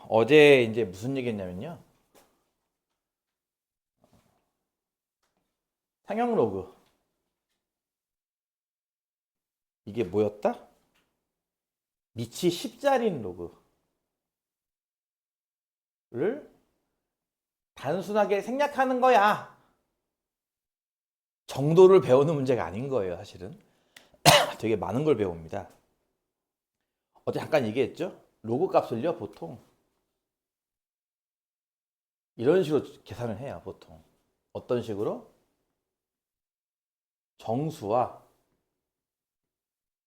어제 이제 무슨 얘기했냐면요. 상형 로그. 이게 뭐였다? 밑이 10자리인 로그를 단순하게 생략하는 거야. 정도를 배우는 문제가 아닌 거예요, 사실은. 되게 많은 걸 배웁니다. 어제 잠깐 얘기했죠? 로그 값을요, 보통 이런 식으로 계산을 해요, 보통. 어떤 식으로? 정수와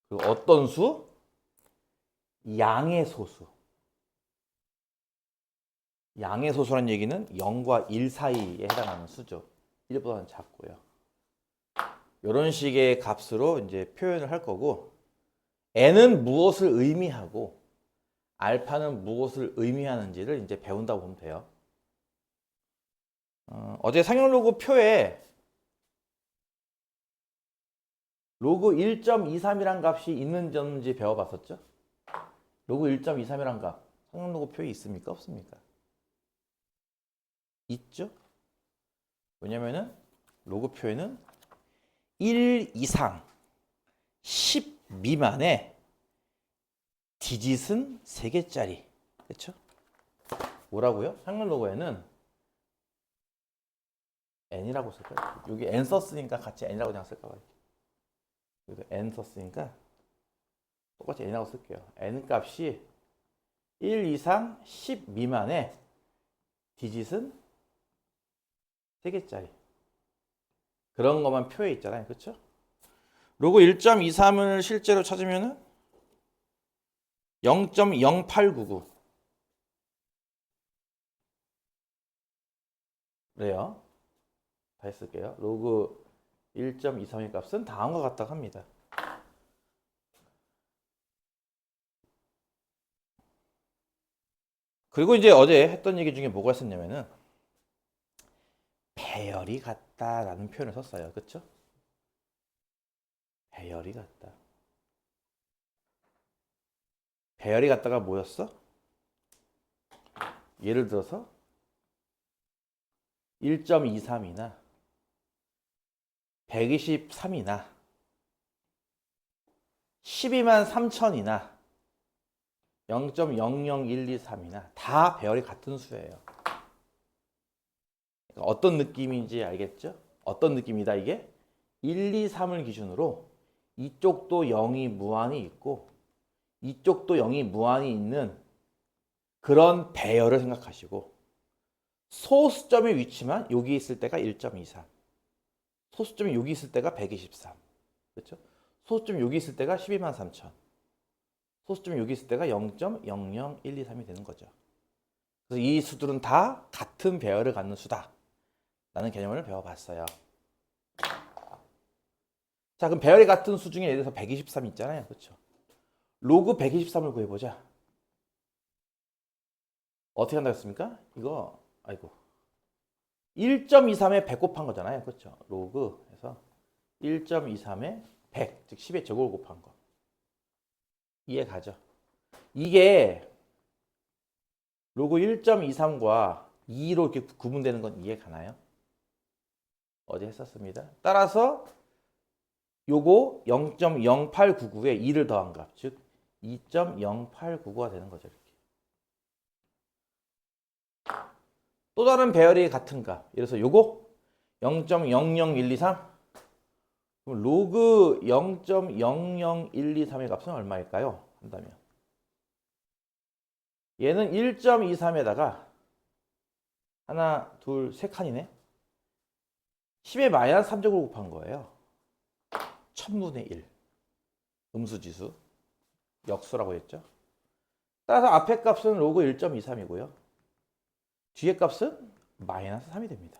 그리고 어떤 수? 양의 소수. 양의 소수란 얘기는 0과 1 사이에 해당하는 수죠. 1보다는 작고요. 이런 식의 값으로 이제 표현을 할 거고, n은 무엇을 의미하고 알파는 무엇을 의미하는지를 이제 배운다고 보면 돼요. 어제 상형 로그 표에 로그 1.23이란 값이 있는지 없는지 배워봤었죠? 로그 1.23이란 값, 상형 로그 표에 있습니까? 없습니까? 있죠? 왜냐면은 로그 표에는 1 이상 10 미만의 디짓은 3개짜리. 그렇죠? 뭐라고요? 상형 로그에는 n이라고 쓸까요? 여기 n 썼으니까 같이 n이라고 그냥 쓸까 봐요. 여기도 n 썼으니까 똑같이 n이라고 쓸게요. n 값이 1 이상 10 미만의 디짓은 3개짜리. 그런 것만 표에 있잖아요. 그렇죠? 로그 1.23을 실제로 찾으면은 0.0899 그래요. 다시 쓸게요. 로그 1.23의 값은 다음과 같다고 합니다. 그리고 이제 어제 했던 얘기 중에 뭐가 있었냐면은 배열이 같다라는 표현을 썼어요. 그렇죠? 배열이 같다. 배열이 같다가 뭐였어? 예를 들어서 1.23이나 123이나 12만 3천이나 0.00123이나 다 배열이 같은 수예요. 그러니까 어떤 느낌인지 알겠죠? 어떤 느낌이다 이게? 1, 2, 3을 기준으로 이쪽도 0이 무한히 있고 이쪽도 0이 무한히 있는 그런 배열을 생각하시고, 소수점의 위치만 여기 있을 때가 1.23, 소수점이 여기 있을 때가 123, 그렇죠? 소수점이 여기 있을 때가 12만 3천, 소수점이 여기 있을 때가 0.00123이 되는 거죠. 그래서 이 수들은 다 같은 배열을 갖는 수다 라는 개념을 배워봤어요. 자, 그럼 배열이 같은 수 중에 예를 들어서 123 있잖아요. 그렇죠? 로그 123을 구해보자. 어떻게 한다고 했습니까? 이거, 아이고. 1.23에 100 곱한 거잖아요. 그렇죠? 로그 해서 1.23에 100, 즉 10의 제곱을 곱한 거. 이해 가죠? 이게 로그 1.23과 2로 이렇게 구분되는 건 이해 가나요? 어제 했었습니다. 따라서 요거 0.0899에 2를 더한 값, 즉 2.0899가 되는 거죠. 이렇게. 또 다른 배열이 같은 값, 예를 들어서 요거 0.00123, 그럼 로그 0.00123의 값은 얼마일까요? 한다면 얘는 1.23에다가 하나, 둘, 세 칸이네. 10의 마이너스 3제곱을 곱한 거예요. 1000분의 1. 음수지수. 역수라고 했죠. 따라서 앞에 값은 로그 1.23이고요. 뒤에 값은 마이너스 3이 됩니다.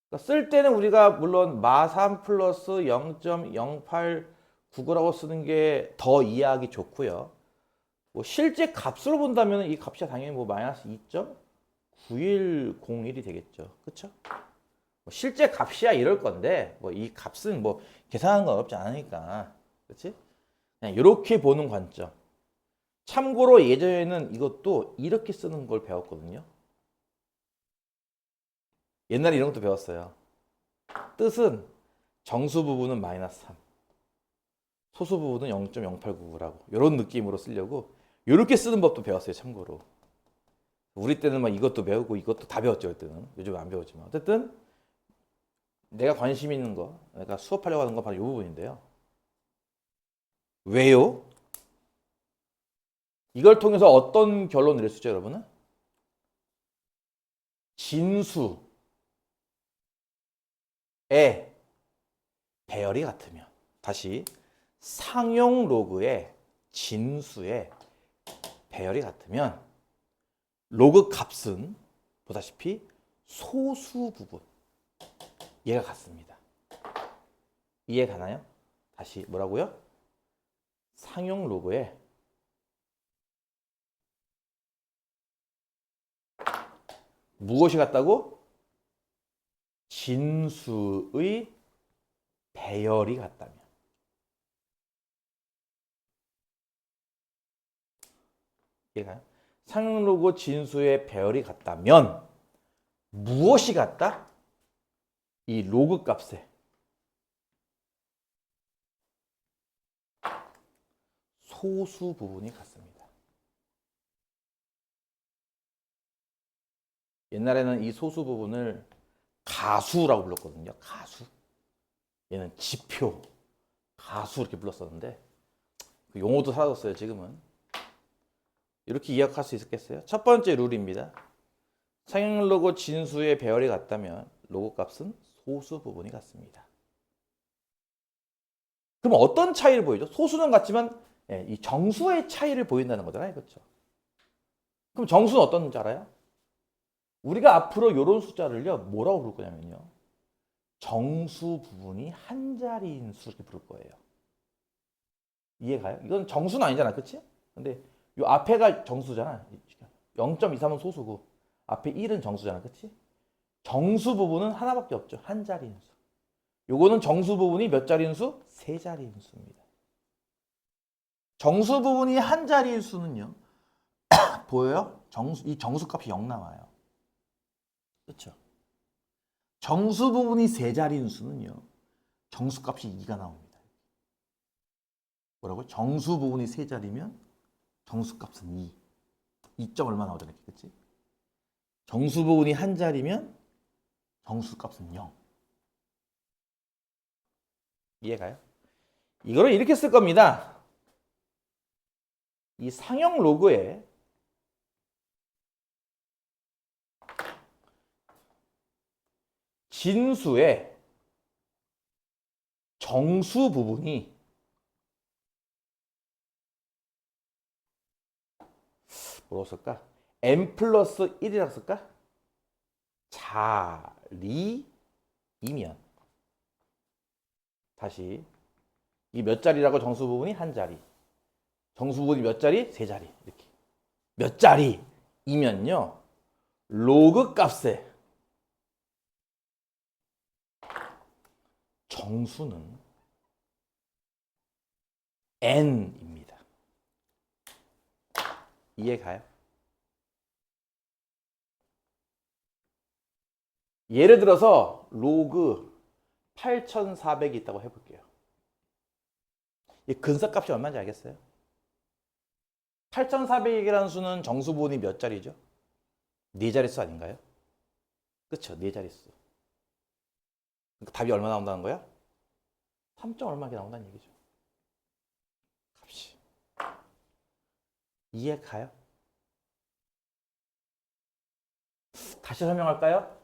그러니까 쓸 때는 우리가 물론 마3 플러스 0.0899라고 쓰는 게 더 이해하기 좋고요. 뭐 실제 값으로 본다면 이 값이 당연히 뭐 마이너스 2.9101이 되겠죠. 그렇죠? 뭐 실제 값이야 이럴 건데 뭐 이 값은 뭐 계산하는 건 어렵지 않으니까. 그렇지? 그냥 이렇게 보는 관점. 참고로 예전에는 이것도 이렇게 쓰는 걸 배웠거든요. 옛날에 이런 것도 배웠어요. 뜻은 정수 부분은 마이너스 3, 소수 부분은 0.0899라고 이런 느낌으로 쓰려고 이렇게 쓰는 법도 배웠어요. 참고로. 우리 때는 막 이것도 배우고 이것도 다 배웠죠. 그때는. 요즘 안 배웠지만. 어쨌든 내가 관심 있는 거, 내가 수업하려고 하는 건 바로 이 부분인데요. 왜요? 이걸 통해서 어떤 결론을 낼 수 있죠, 여러분은? 진수의 배열이 같으면, 다시 상용 로그의 진수의 배열이 같으면 로그 값은 보다시피 소수 부분 얘가 같습니다. 이해 가나요? 다시 뭐라고요? 상용 로그의 무엇이 같다고? 진수의 배열이 같다면. 이해가요? 상용 로그 진수의 배열이 같다면 무엇이 같다? 이 로그 값에 소수 부분이 같습니다. 옛날에는 이 소수 부분을 가수라고 불렀거든요. 가수. 얘는 지표, 가수 이렇게 불렀었는데 그 용어도 사라졌어요. 지금은. 이렇게 이해할 수 있겠어요? 첫 번째 룰입니다. 상용 로그 진수의 배열이 같다면 로그 값은 소수 부분이 같습니다. 그럼 어떤 차이를 보이죠? 소수는 같지만 이 정수의 차이를 보인다는 거잖아요. 그렇죠? 그럼 정수는 어떤 줄 알아요? 우리가 앞으로 이런 숫자를요, 뭐라고 부를 거냐면요. 정수 부분이 한 자리인 수 이렇게 부를 거예요. 이해가요? 이건 정수는 아니잖아. 그치? 근데 요 앞에가 정수잖아. 0.23은 소수고 앞에 1은 정수잖아. 그치? 정수 부분은 하나밖에 없죠. 한 자리인 수. 요거는 정수 부분이 몇 자리인 수? 세 자리인 수입니다. 정수 부분이 한 자리인 수는요. 보여요? 이 정수값이 0 나와요. 그렇죠? 정수 부분이 세 자리인 수는요. 정수값이 2가 나옵니다. 뭐라고요? 정수 부분이 세 자리면 정수값은 2. 2점 얼마 나오잖아요. 그렇지? 정수 부분이 한 자리면 정수값은 0. 이해가요? 이거를 이렇게 쓸 겁니다. 이 상용 로그에 진수의 정수 부분이 뭐라고 쓸까? n 플러스 1이라고 쓸까? 자리이면 다시 이 몇 자리라고 정수 부분이 한 자리 정수 부분이 몇 자리? 세 자리 이렇게 몇 자리이면요 로그 값에 정수는 n입니다. 이해가요? 예를 들어서 로그 8400이 있다고 해볼게요. 이 근사값이 얼마인지 알겠어요? 8400이라는 수는 정수 부분이 몇 자리죠? 네 자릿수 아닌가요? 그렇죠. 네 자릿수. 그러니까 답이 얼마 나온다는 거야? 3점 얼마게 나온다는 얘기죠. 값이. 이해 가요? 다시 설명할까요?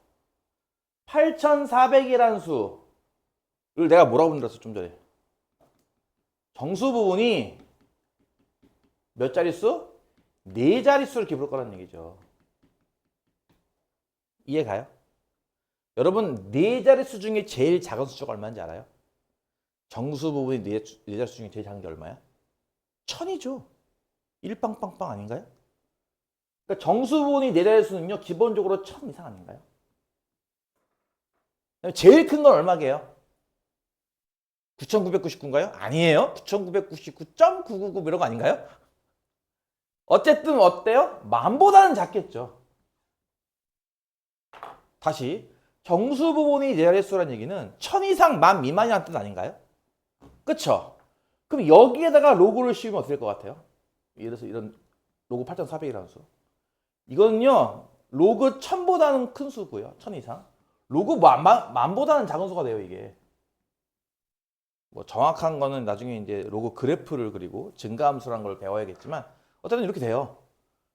8400이라는 수를 내가 뭐라고 만들었어 좀 전에? 정수 부분이 몇 자릿수? 네 자릿수를 이렇게 부를 거라는 얘기죠. 이해 가요? 여러분 네 자릿수 중에 제일 작은 숫자가 얼마인지 알아요? 정수 부분이 네 자릿수 중에 제일 작은 게 얼마야? 1000이죠. 1빵빵빵 아닌가요? 그러니까 정수 부분이 네 자릿수는요 기본적으로 1000 이상 아닌가요? 제일 큰 건 얼마게요? 9999인가요? 아니에요. 9999.999 이런 거 아닌가요? 어쨌든 어때요? 만보다는 작겠죠. 다시 정수 부분이 네 자릿수라는 얘기는 1000 이상 만 미만이라는 뜻 아닌가요? 그쵸? 그럼 여기에다가 로그를 씌우면 어떻게 될 것 같아요? 예를 들어서 이런 로그 8400이라는 수. 이거는요, 로그 1000보다는 큰 수고요. 1000 이상. 로그 만보다는 작은 수가 돼요, 이게. 뭐 정확한 거는 나중에 이제 로그 그래프를 그리고 증가함수란 걸 배워야겠지만 어쨌든 이렇게 돼요.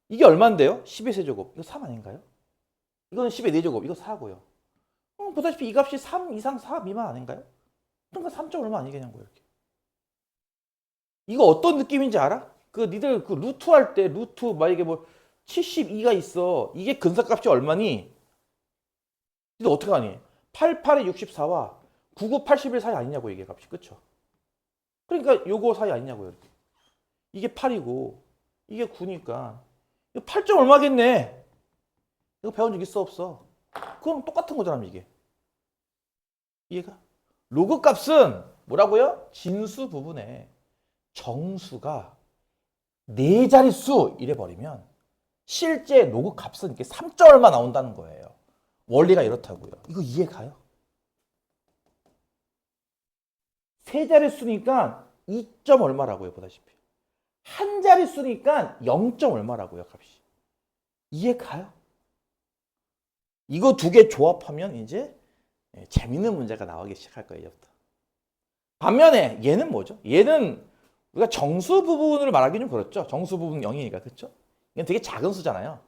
이게 얼마인데요? 10의 세제곱. 이거 3 아닌가요? 이거는 10의 4제곱. 이거 4고요. 보다시피 이 값이 3 이상 4 미만 아닌가요? 그러니까 3점 얼마 아니겠냐고요, 이렇게. 이거 어떤 느낌인지 알아? 그 니들 그 루트 할 때 루트 만약에 뭐 72가 있어. 이게 근사값이 얼마니? 니들 어떻게 하니? 88에 64와 99, 81 사이 아니냐고 이게 값이. 그쵸? 그러니까 요거 사이 아니냐고요. 이렇게. 이게 8이고 이게 9니까 이거 8점 얼마겠네. 이거 배운 적 있어 없어? 그럼 똑같은 거잖아 이게. 이해가? 로그 값은 뭐라고요? 진수 부분에 정수가 네 자릿수 이래 버리면 실제 로그 값은 이렇게 3점 얼마 나온다는 거예요. 원리가 이렇다고요. 이거 이해 가요? 세 자릿수니까 2점 얼마라고요, 보다시피. 한 자릿수니까 0점 얼마라고요, 값이. 이해 가요? 이거 두 개 조합하면 이제 재밌는 문제가 나오기 시작할 거예요, 이제부터. 반면에 얘는 뭐죠? 얘는 우리가 정수 부분을 말하기 좀 그렇죠. 정수 부분 0이니까, 그렇죠? 이건 되게 작은 수잖아요.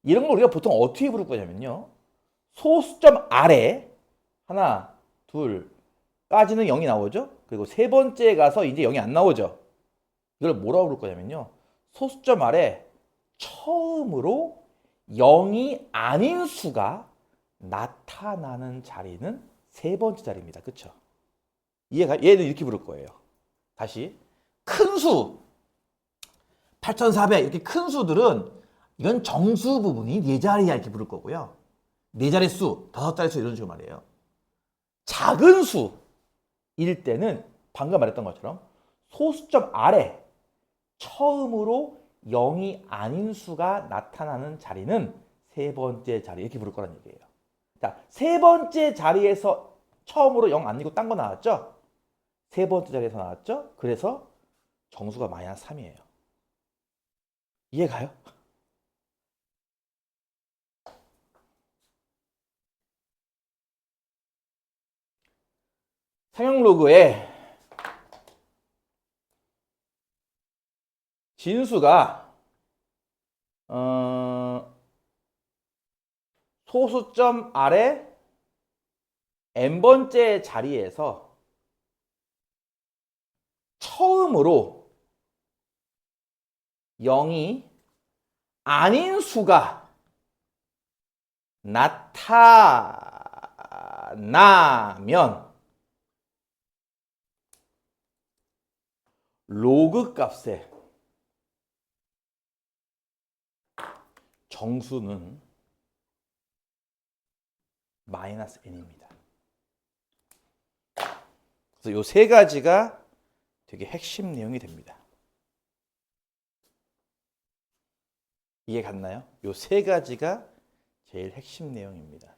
이런 걸 우리가 보통 어떻게 부를 거냐면요. 소수점 아래 하나, 둘까지는 0이 나오죠. 그리고 세 번째에 가서 이제 0이 안 나오죠. 이걸 뭐라고 부를 거냐면요. 소수점 아래 처음으로 0이 아닌 수가 나타나는 자리는 세 번째 자리입니다. 그쵸? 이해가? 얘는 이렇게 부를 거예요. 다시. 큰 수, 8400 이렇게 큰 수들은 이건 정수 부분이 네 자리야 이렇게 부를 거고요. 네 자릿수, 다섯 자릿수 이런 식으로 말이에요. 작은 수일 때는 방금 말했던 것처럼 소수점 아래 처음으로 0이 아닌 수가 나타나는 자리는 세 번째 자리 이렇게 부를 거란 얘기예요. 자, 세 번째 자리에서 처음으로 0 아니고 딴 거 나왔죠? 세 번째 자리에서 나왔죠? 그래서 정수가 마이너스 3이에요. 이해가요? 상형 로그에 진수가 소수점 아래 n번째 자리에서 처음으로 0이 아닌 수가 나타나면 로그 값의 정수는 마이너스 n입니다. 그래서 이 세 가지가 되게 핵심 내용이 됩니다. 이해 갔나요? 이 세 가지가 제일 핵심 내용입니다.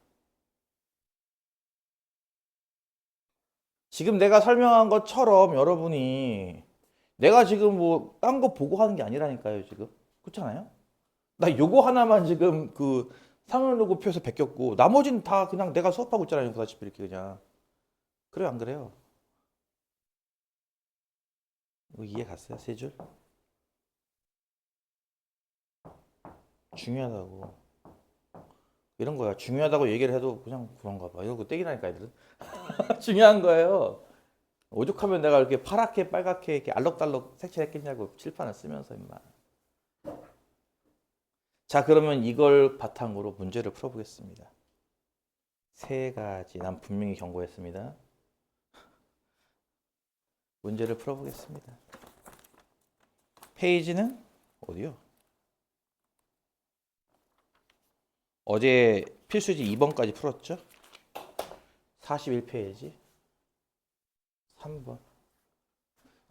지금 내가 설명한 것처럼 여러분이 내가 지금 뭐 딴 거 보고 하는 게 아니라니까요, 지금. 그렇잖아요? 나 요거 하나만 지금 그 상용로그표에서 베꼈고 나머지는 다 그냥 내가 수업하고 있잖아요. 보다시피 이렇게 그냥. 그래요, 안 그래요? 이거 이해 갔어요? 세 줄? 중요하다고. 이런 거야. 중요하다고 얘기를 해도 그냥 그런가 봐. 이거 떼기라니까 애들은. 중요한 거예요. 오죽하면 내가 이렇게 파랗게 빨갛게 이렇게 알록달록 색칠했겠냐고 칠판을 쓰면서 임마. 자, 그러면 이걸 바탕으로 문제를 풀어보겠습니다. 세 가지. 난 분명히 경고했습니다. 문제를 풀어보겠습니다. 페이지는 어디요? 어제 필수지 2번까지 풀었죠? 41페이지. 3번.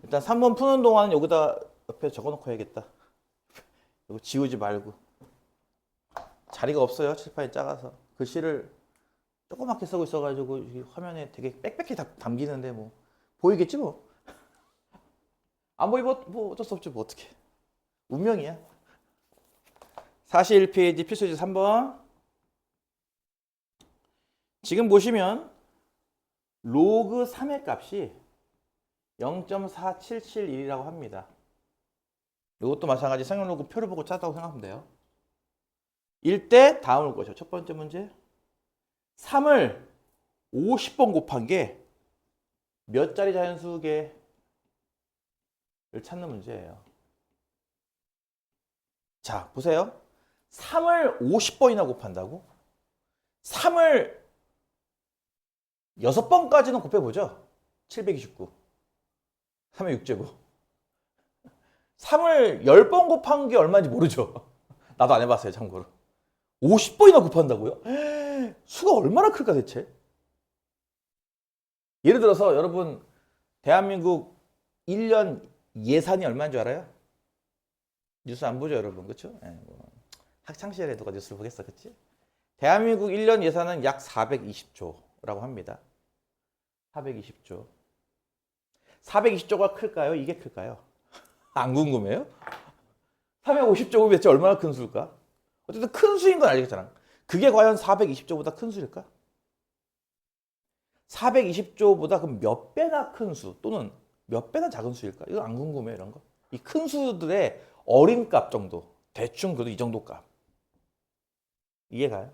일단 3번 푸는 동안 여기다 옆에 적어놓고 해야겠다. 이거 지우지 말고. 자리가 없어요. 칠판이 작아서. 글씨를 조그맣게 쓰고 있어가지고 화면에 되게 빽빽히 담기는데 뭐 보이겠지 뭐. 안 보이면 뭐 어쩔 수 없지 뭐 어떡해. 운명이야. 41페이지 필수지 3번. 지금 보시면 로그 3의 값이 0.4771이라고 합니다. 이것도 마찬가지 상용 로그 표를 보고 짰다고 생각하면 돼요. 일때 다음을 것이죠. 첫 번째 문제. 3을 50번 곱한 게 몇 자리 자연수개를 찾는 문제예요. 자, 보세요. 3을 50번이나 곱한다고? 3을 6번까지는 곱해보죠. 729. 3의 6제곱. 3을 10번 곱한 게 얼마인지 모르죠. 나도 안 해봤어요, 참고로. 50번이나 곱한다고요? 수가 얼마나 클까 대체? 예를 들어서 여러분 대한민국 1년 예산이 얼마인 줄 알아요? 뉴스 안 보죠 여러분, 그렇죠? 뭐 학창시절에 누가 뉴스를 보겠어, 그치? 대한민국 1년 예산은 약 420조라고 합니다. 420조. 420조가 클까요? 이게 클까요? 안 궁금해요? 350조가 대체 얼마나 큰 수일까? 어쨌든 큰 수인 건 알겠잖아. 그게 과연 420조보다 큰 수일까? 420조보다 그럼 몇 배나 큰 수 또는 몇 배나 작은 수일까? 이거 안 궁금해 이런 거. 이 큰 수들의 어림값 정도. 대충 그래도 이 정도 값. 이해가요?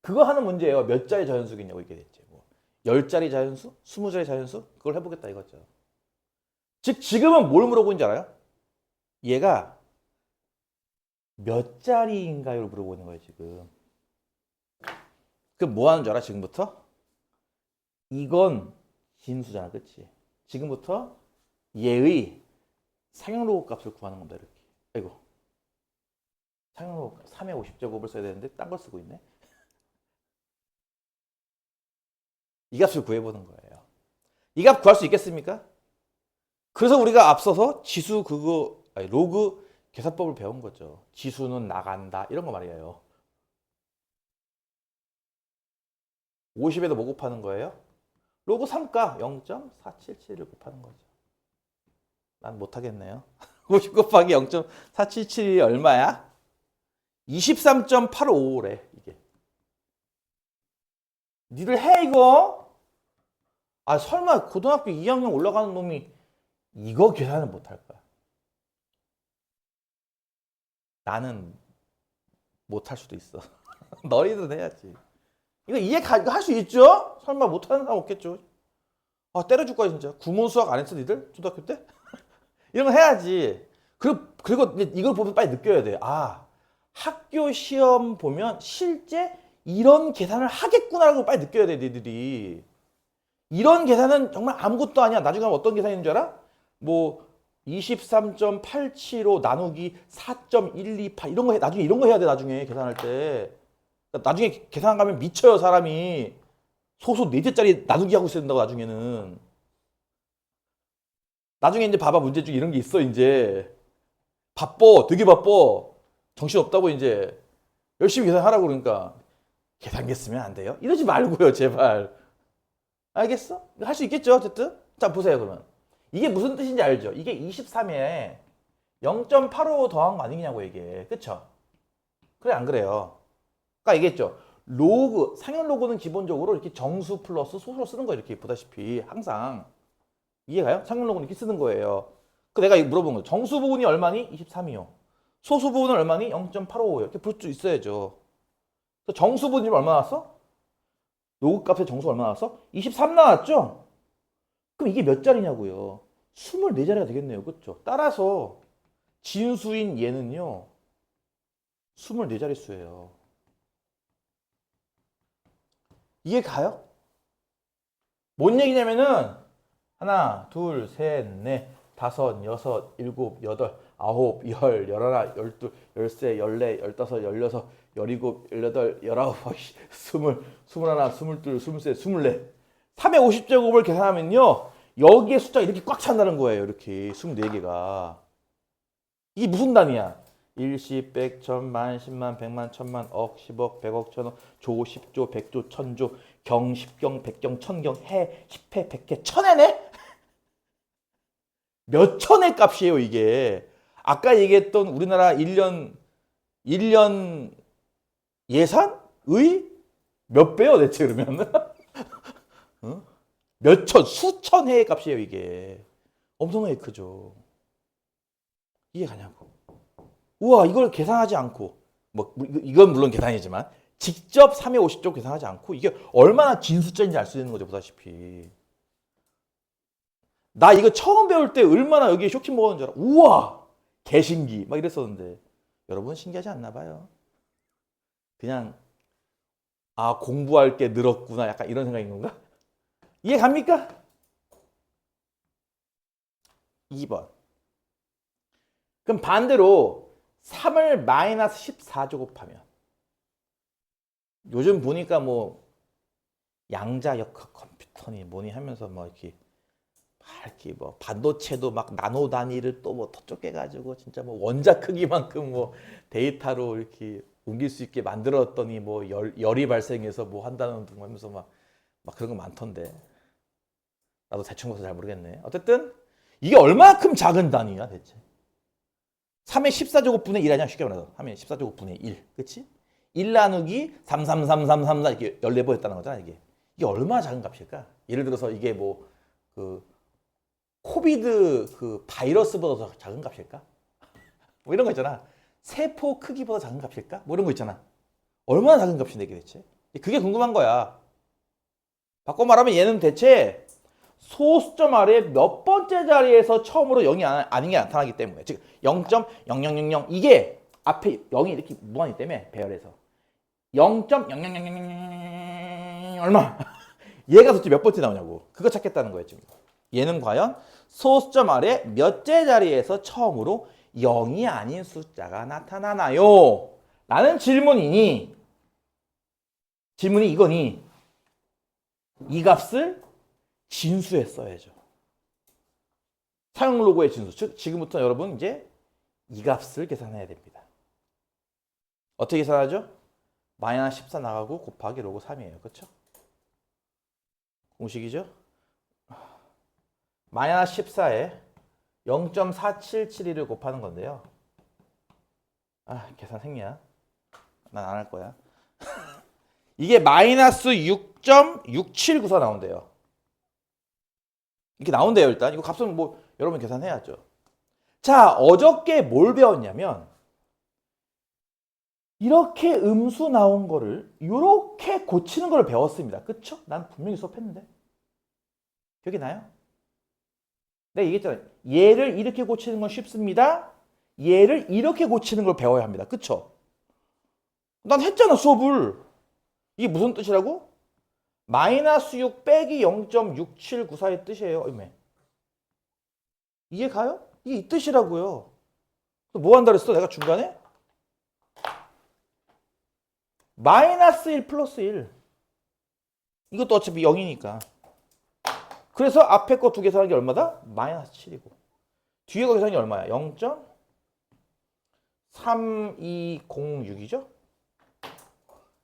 그거 하는 문제예요. 몇 자리 자연수겠냐고 이게 됐지. 뭐 10자리 자연수? 20자리 자연수? 그걸 해보겠다 이거죠. 즉 지금은 뭘 물어보는지 알아요? 얘가 몇 자리인가요를 물어보는 거예요 지금. 그럼 뭐 하는 줄 알아 지금부터? 이건 진수잖아, 그치? 지금부터 얘의 상용로그 값을 구하는 겁니다, 이렇게. 아이고. 상용로그 3의 50제곱을 써야 되는데 딴 걸 쓰고 있네. 이 값을 구해보는 거예요. 이 값 구할 수 있겠습니까? 그래서 우리가 앞서서 지수 로그 계산법을 배운 거죠. 지수는 나간다 이런 거 말이에요. 50에도 뭐 곱하는 거예요? 로그 3가 0.477을 곱하는 거죠. 난 못하겠네요. 50 곱하기 0.477이 얼마야? 23.855래 이게. 니들 해 이거? 아 설마 고등학교 2학년 올라가는 놈이 이거 계산을 못할 거야. 나는 못할 수도 있어. 너희들은 해야지. 이거 할 수 있죠? 설마 못하는 사람 없겠죠? 아 때려줄 거야 진짜. 구문 수학 안 했어 니들? 초등학교 때? 이런 거 해야지. 그리고 이걸 보면 빨리 느껴야 돼. 아 학교 시험 보면 실제 이런 계산을 하겠구나라고 빨리 느껴야 돼 니들이. 이런 계산은 정말 아무것도 아니야. 나중에 하면 어떤 계산인 줄 알아? 뭐 23.875 나누기 4.128 이런 거 해. 나중에 이런 거 해야 돼. 나중에 계산할 때. 나중에 계산 가면 미쳐요 사람이. 소수 4개짜리 나누기 하고 있어야 된다고 나중에는. 나중에 이제 봐봐 문제 중에 이런 게 있어 이제. 바빠 되게 바빠. 정신없다고 이제. 열심히 계산하라고 그러니까. 계산기 쓰면 안 돼요? 이러지 말고요 제발. 알겠어? 할 수 있겠죠 어쨌든? 자 보세요 그러면. 이게 무슨 뜻인지 알죠? 이게 23에 0.85 더한 거 아니냐고 이게. 그쵸? 그래 안 그래요? 아까 얘기했죠. 로그, 상용 로그는 기본적으로 이렇게 정수 플러스 소수로 쓰는 거예요. 이렇게 보다시피 항상. 이해가요? 상용 로그는 이렇게 쓰는 거예요. 그 내가 물어본 거예요. 정수 부분이 얼마니? 23이요. 소수 부분은 얼마니? 0.855요. 이렇게 볼 수 있어야죠. 정수 부분이 얼마 나왔어? 로그 값의 정수 얼마 나왔어? 23 나왔죠? 그럼 이게 몇 자리냐고요? 24자리가 되겠네요. 그렇죠? 따라서 진수인 얘는요. 24자리 수예요. 이해 가요? 뭔 얘기냐면은 하나, 둘, 셋, 넷, 다섯, 여섯, 일곱, 여덟, 아홉, 열, 열하나, 열둘, 열세, 열네, 열다섯, 열여섯, 열일곱, 열여덟, 열아홉, 스물, 스물하나, 스물둘, 스물셋, 스물넷 350제곱을 계산하면요. 여기에 숫자가 이렇게 꽉 찬다는 거예요. 이렇게 24개가. 이게 무슨 단위야? 일십, 백, 천만, 십만, 백만, 천만, 억, 십억, 백억, 천억, 조, 십조, 백조, 천조, 경, 십경, 백경, 천경, 해, 십해, 백해, 천해네? 몇 천의 값이에요, 이게. 아까 얘기했던 우리나라 1년 예산의 몇 배요, 대체 그러면? 어? 몇 천, 수천 해의 값이에요, 이게. 엄청나게 크죠. 이해 가냐고. 우와, 이걸 계산하지 않고, 뭐, 이건 물론 계산이지만, 직접 3의 50조 계산하지 않고, 이게 얼마나 긴 숫자인지 알 수 있는 거죠, 보다시피. 나 이거 처음 배울 때 얼마나 여기에 쇼킹 먹었는 줄 알아. 우와! 개신기. 막 이랬었는데. 여러분 신기하지 않나 봐요. 그냥, 아, 공부할 게 늘었구나. 약간 이런 생각인 건가? 이해 갑니까? 2번. 그럼 반대로 3을 마이너스 14조 곱하면 요즘 보니까 뭐 양자역학 컴퓨터니 뭐니 하면서 뭐 이렇게 뭐 반도체도 막 나노 단위를 또 뭐 더 쪼개가지고 진짜 뭐 원자 크기만큼 뭐 데이터로 이렇게 옮길 수 있게 만들었더니 뭐 열이 발생해서 뭐 한다는 등 하면서 막 그런 거 많던데. 나도 대충 봐서 잘 모르겠네. 어쨌든 이게 얼마큼 작은 단위야 대체? 3의 14제곱분의 1 아니야? 쉽게 말해서 3의 14제곱분의 1. 그치? 1 나누기 3 이렇게 14번 했다는 거잖아 이게. 이게 얼마나 작은 값일까? 예를 들어서 이게 뭐 코비드 바이러스보다 더 작은 값일까? 뭐 이런 거 있잖아. 세포 크기보다 작은 값일까? 뭐 이런 거 있잖아. 얼마나 작은 값인데 이게 대체? 그게 궁금한 거야. 바꿔 말하면 얘는 대체 소수점 아래 몇 번째 자리에서 처음으로 0이 아닌 게 나타나기 때문에, 즉 0.0000 이게 앞에 0이 이렇게 무한이기 때문에 배열에서 0.0000 얼마? 얘가 도대체 몇 번째 나오냐고. 그거 찾겠다는 거예요 지금. 얘는 과연 소수점 아래 몇째 자리에서 처음으로 0이 아닌 숫자가 나타나나요? 라는 질문이 이거니 이 값을 진수에 써야죠. 사용 로고의 진수. 즉 지금부터 여러분 이제 이 값을 계산해야 됩니다. 어떻게 계산하죠? 마이너스 14 나가고 곱하기 로고 3이에요. 그렇죠? 공식이죠? 마이너스 14에 0.4772를 곱하는 건데요. 아, 계산 생략. 난 안 할 거야. 이게 마이너스 6.6794 나온대요. 이렇게 나온대요, 일단. 이거 값은 뭐 여러분 계산해야죠. 자, 어저께 뭘 배웠냐면 이렇게 음수 나온 거를 이렇게 고치는 걸 배웠습니다. 그쵸? 난 분명히 수업했는데. 기억이 나요? 내가 얘기했잖아요. 얘를 이렇게 고치는 건 쉽습니다. 얘를 이렇게 고치는 걸 배워야 합니다. 그쵸? 난 했잖아, 수업을. 이게 무슨 뜻이라고? 마이너스 6 빼기 0.6794의 뜻이에요. 얼마? 이해 가요? 이게 이 뜻이라고요. 뭐 한다 그랬어? 내가 중간에? 마이너스 1 플러스 1. 이것도 어차피 0이니까. 그래서 앞에 거 두 개 계산한 게 얼마다? 마이너스 7이고. 뒤에 거 계산한 게 얼마야? 0.3206이죠?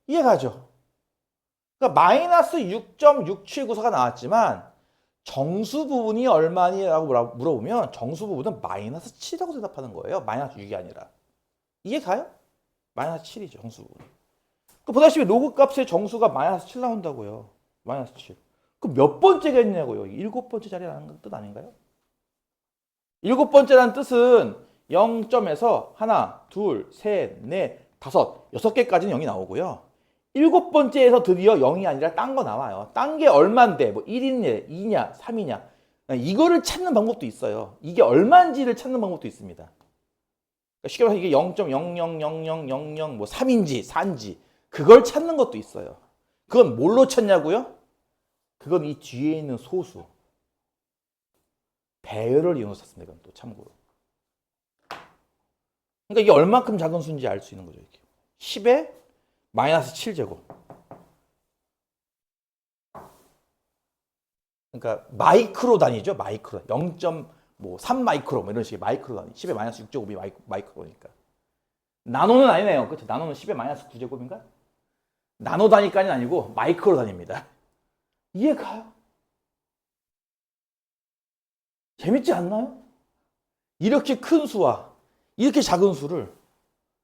이해가죠? 그러니까 마이너스 6.6794가 나왔지만 정수 부분이 얼마냐라고 물어보면 정수 부분은 마이너스 7이라고 대답하는 거예요. 마이너스 6이 아니라. 이해 가요? 마이너스 7이죠. 정수 부분. 보다시피 로그 값의 정수가 마이너스 7 나온다고요. 마이너스 7. 그럼 몇 번째가 있냐고요. 7번째 자리라는 뜻 아닌가요? 7번째라는 뜻은 0점에서 하나, 둘, 셋, 넷, 다섯, 6개까지는 0이 나오고요. 7번째에서 드디어 0이 아니라 딴 거 나와요. 딴 게 얼만데 뭐 1이냐, 2냐, 3이냐. 이거를 찾는 방법도 있어요. 이게 얼마인지를 찾는 방법도 있습니다. 그러니까 쉽게 말해서 이게 0.000000 뭐 3인지 4인지 그걸 찾는 것도 있어요. 그건 뭘로 찾냐고요? 그건 이 뒤에 있는 소수. 배열을 이용해서 찾습니다. 이건 또 참고로. 그러니까 이게 얼마큼 작은 수인지 알 수 있는 거죠. 이렇게. 10에 마이너스 7제곱. 그러니까 마이크로 단위죠. 마이크로. 0.3 마이크로 뭐 이런 식의 마이크로 단위. 10에 마이너스 6제곱이 마이크로니까. 나노는 아니네요. 그렇죠? 나노는 10의 마이너스 9제곱인가? 나노 단위까지는 아니고 마이크로 단위입니다. 이해가요? 재밌지 않나요? 이렇게 큰 수와 이렇게 작은 수를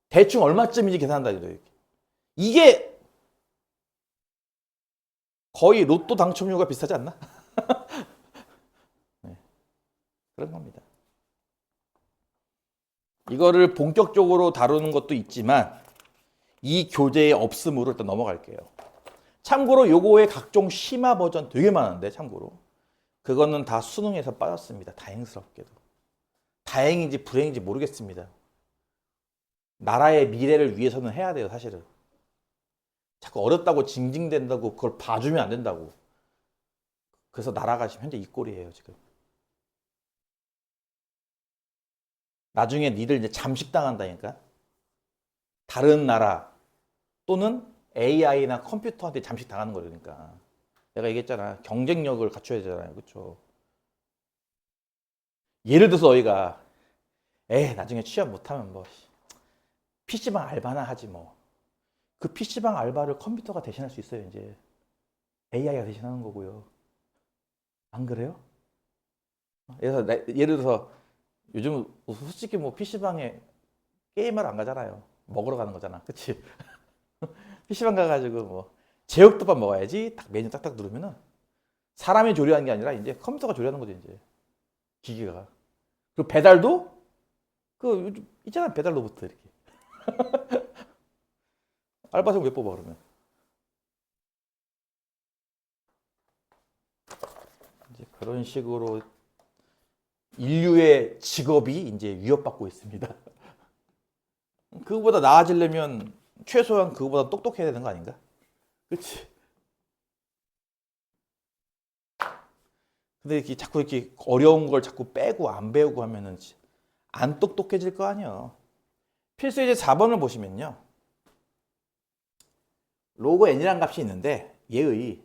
대충 얼마쯤인지 계산한다 이거예요. 이게 거의 로또 당첨률과 비슷하지 않나? 네, 그런 겁니다. 이거를 본격적으로 다루는 것도 있지만 이 교재에 없음으로 일단 넘어갈게요. 참고로 요거의 각종 심화 버전 되게 많은데 참고로 그거는 다 수능에서 빠졌습니다. 다행스럽게도. 다행인지 불행인지 모르겠습니다. 나라의 미래를 위해서는 해야 돼요, 사실은. 자꾸 어렵다고 징징댄다고 그걸 봐주면 안 된다고. 그래서 나라가 지금 현재 이 꼴이에요, 지금. 나중에 니들 이제 잠식당한다니까. 다른 나라 또는 AI나 컴퓨터한테 잠식당하는 거니까. 내가 얘기했잖아. 경쟁력을 갖춰야 되잖아요. 그렇죠? 예를 들어서 너희가 나중에 취업 못하면 뭐 PC방 알바나 하지 뭐. 그 PC방 알바를 컴퓨터가 대신할 수 있어요. 이제 AI가 대신하는 거고요. 안 그래요? 예를 들어서 요즘 솔직히 뭐 PC방에 게임을 안 가잖아요. 먹으러 가는 거잖아. 그치? PC방 가가지고 뭐 제육덮밥 먹어야지 딱 메뉴 딱딱 누르면은 사람이 조리하는 게 아니라 이제 컴퓨터가 조리하는 거죠. 이제 기계가. 그리고 배달도 그 요즘 있잖아. 배달 로봇 이렇게. 알바생 왜 뽑아 그러면? 이제 그런 식으로 인류의 직업이 이제 위협받고 있습니다. 그거보다 나아지려면 최소한 그거보다 똑똑해야 되는 거 아닌가? 그렇지? 근데 이렇게 자꾸 이렇게 어려운 걸 자꾸 빼고 안 배우고 하면은 안 똑똑해질 거 아니에요. 필수 예제 4번을 보시면요. 로그 n이라는 값이 있는데 얘의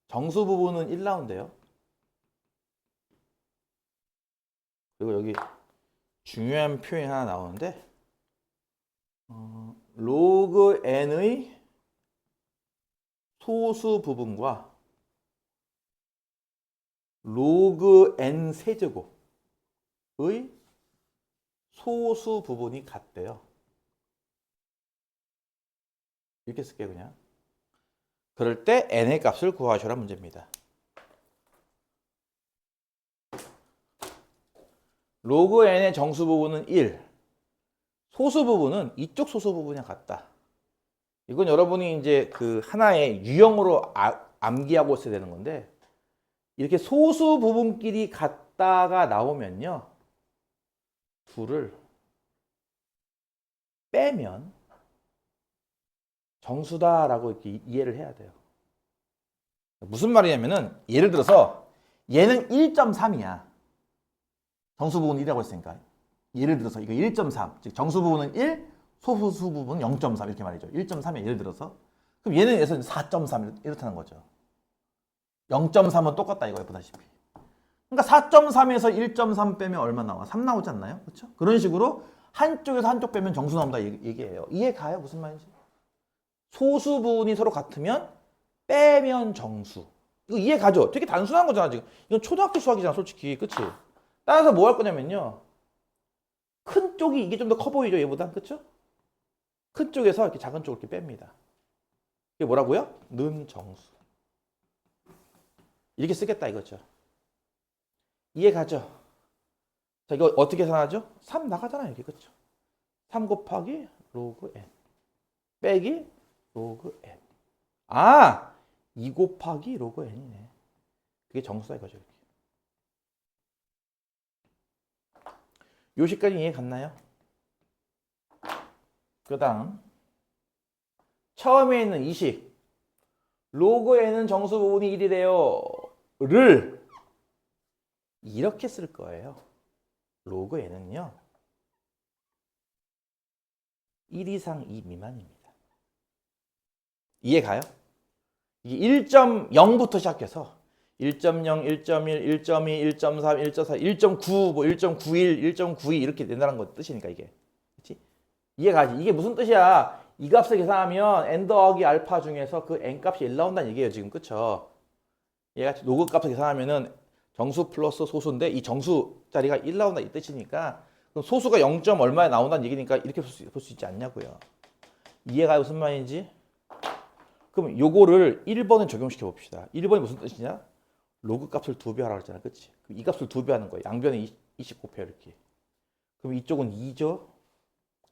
정수 부분은 1나온대요. 그리고 여기 중요한 표현이 하나 나오는데 로그 n의 소수 부분과 로그 n 세제곱의 소수 부분이 같대요. 이렇게 쓸게요, 그냥. 그럴 때 n의 값을 구하셔라 문제입니다. 로그 n의 정수 부분은 1, 소수 부분은 이쪽 소수 부분이랑 같다. 이건 여러분이 이제 그 하나의 유형으로 암기하고 있어야 되는 건데 이렇게 소수 부분끼리 같다가 나오면요. 둘을 빼면 정수다라고 이렇게 이해를 해야 돼요. 무슨 말이냐면은 예를 들어서 얘는 1.3이야. 정수 부분은 1이라고 했으니까. 예를 들어서 이거 1.3. 즉 정수 부분은 1, 소수 부분은 0.3 이렇게 말이죠. 1.3이 예를 들어서. 그럼 얘는 여기서 4.3 이렇다는 거죠. 0.3은 똑같다 이거예요. 보다시피. 그러니까 4.3에서 1.3 빼면 얼마 나와? 3 나오지 않나요? 그렇죠? 그런 식으로 한쪽에서 한쪽 빼면 정수 나온다 얘기예요. 이해 가요? 무슨 말인지? 소수 부분이 서로 같으면 빼면 정수. 이거 이해 가죠? 되게 단순한 거잖아 지금. 이건 초등학교 수학이잖아 솔직히. 그치? 따라서 뭐 할 거냐면요. 큰 쪽이 이게 좀 더 커 보이죠 얘보다. 그쵸? 큰 쪽에서 이렇게 작은 쪽을 이렇게 뺍니다. 이게 뭐라고요? 는 정수. 이렇게 쓰겠다 이거죠. 이해 가죠? 자, 이거 어떻게 계산하죠? 3 나가잖아요, 이게. 그쵸? 3 곱하기 로그 n 빼기 로그 n. 아! 2 곱하기 로그 n이네. 그게 정수다 이거죠, 이렇게. 요식까지 이해 갔나요? 그 다음 처음에 있는 이식 로그 n은 정수 부분이 1이래요 를 이렇게 쓸 거예요. 로그 n은요 1 이상 2 미만입니다. 이해 가요? 이게 1.0부터 시작해서 1.0, 1.1, 1.2, 1.3, 1.4, 1.9, 뭐 1.91, 1.92 이렇게 된다는 거 뜻이니까 이게. 이해가지? 이게 무슨 뜻이야? 이 값을 계산하면 n 더하기 알파 중에서 그 n 값이 1 나온다는 얘기예요. 지금 그쵸? 얘가 로그 값을 계산하면은 정수 플러스 소수인데 이 정수 자리가 1 나온다 이 뜻이니까 그럼 소수가 0. 얼마에 나온다는 얘기니까 이렇게 볼 수 있지 않냐고요. 이해가 무슨 말인지? 그럼 요거를 1번에 적용시켜 봅시다. 1번이 무슨 뜻이냐? 로그 값을 2배 하라고 했잖아. 그치? 그럼 이 값을 2배 하는 거야. 양변에 20 곱해요. 이렇게. 그럼 이쪽은 2죠?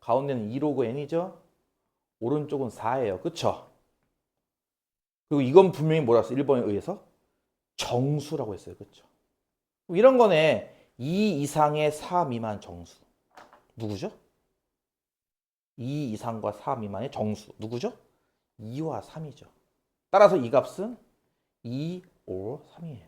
가운데는 2로그 n이죠? 오른쪽은 4예요. 그쵸? 그리고 이건 분명히 뭐라 했어? 1번에 의해서? 정수라고 했어요. 그쵸? 그럼 이런 거네. 2 이상의 4 미만 정수. 누구죠? 2 이상과 4 미만의 정수. 누구죠? 2와 3이죠. 따라서 이 값은 2, 5, 3이에요.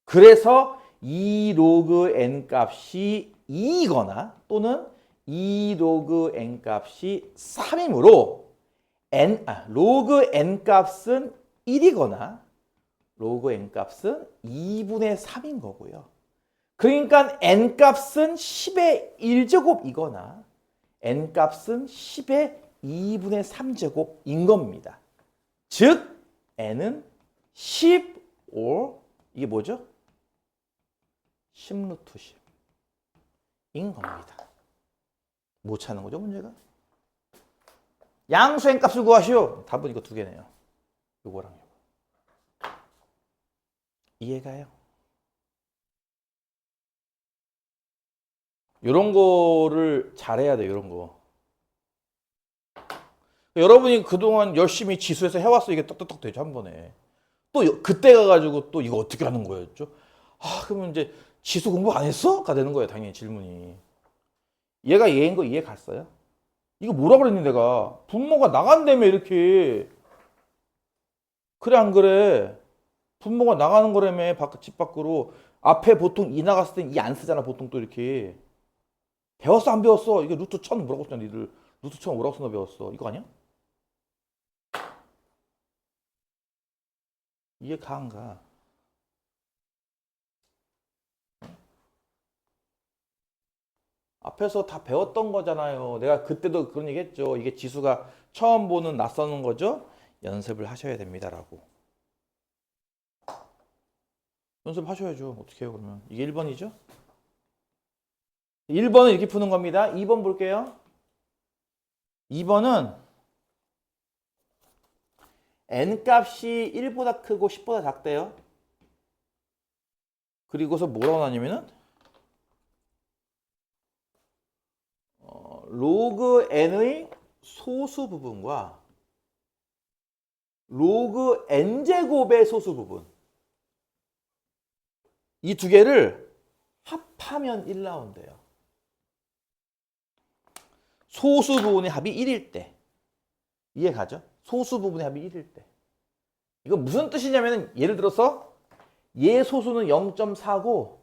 그래서 2 로그 n 값이 2이거나 또는 2 로그 n 값이 3이므로 로그 n 값은 1이거나 로그 n 값은 2분의 3인 거고요. 그러니까 n 값은 10의 1제곱이거나 n 값은 10의 2분의 3제곱인 겁니다. 즉 n은 15 이게 뭐죠? 10루트 10인 겁니다. 못 찾는 거죠 문제가? 양수 n 값을 구하시오. 답은 이거 두 개네요. 요거랑 요거. 이해가요? 요런 거를 잘해야 돼요. 요런 거. 여러분이 그동안 열심히 지수에서 해왔어. 이게 떡떡떡 되죠 한 번에. 또 그때 가가지고 또 이거 어떻게 하는 거였죠? 아 그러면 이제 지수 공부 안 했어? 가 되는 거예요. 당연히 질문이. 얘가 얘인 거 이해 갔어요? 이거 뭐라 그랬니 내가? 분모가 나간다며 이렇게. 그래 안 그래? 분모가 나가는 거라며 집 밖으로. 앞에 보통 2 나갔을 땐 2 안 쓰잖아 보통 또 이렇게. 배웠어 안 배웠어? 이게 루트 1000 뭐라고 쓰냐 니들. 루트 1000 뭐라고 쓰나 배웠어. 이거 아니야? 이해 가 안 가? 앞에서 다 배웠던 거잖아요. 내가 그때도 그런 얘기 했죠. 이게 지수가 처음 보는 낯서는 거죠. 연습을 하셔야 됩니다라고. 연습하셔야죠. 어떻게 해요 그러면. 이게 1번이죠. 1번은 이렇게 푸는 겁니다. 2번 볼게요. 2번은 n값이 1보다 크고 10보다 작대요. 그리고서 뭐라고 나냐면은 로그 n의 소수 부분과 로그 n제곱의 소수 부분 이 두 개를 합하면 1 나온대요. 소수 부분의 합이 1일 때. 이해 가죠? 소수 부분의 합이 1일 때. 이거 무슨 뜻이냐면 예를 들어서 얘 소수는 0.4고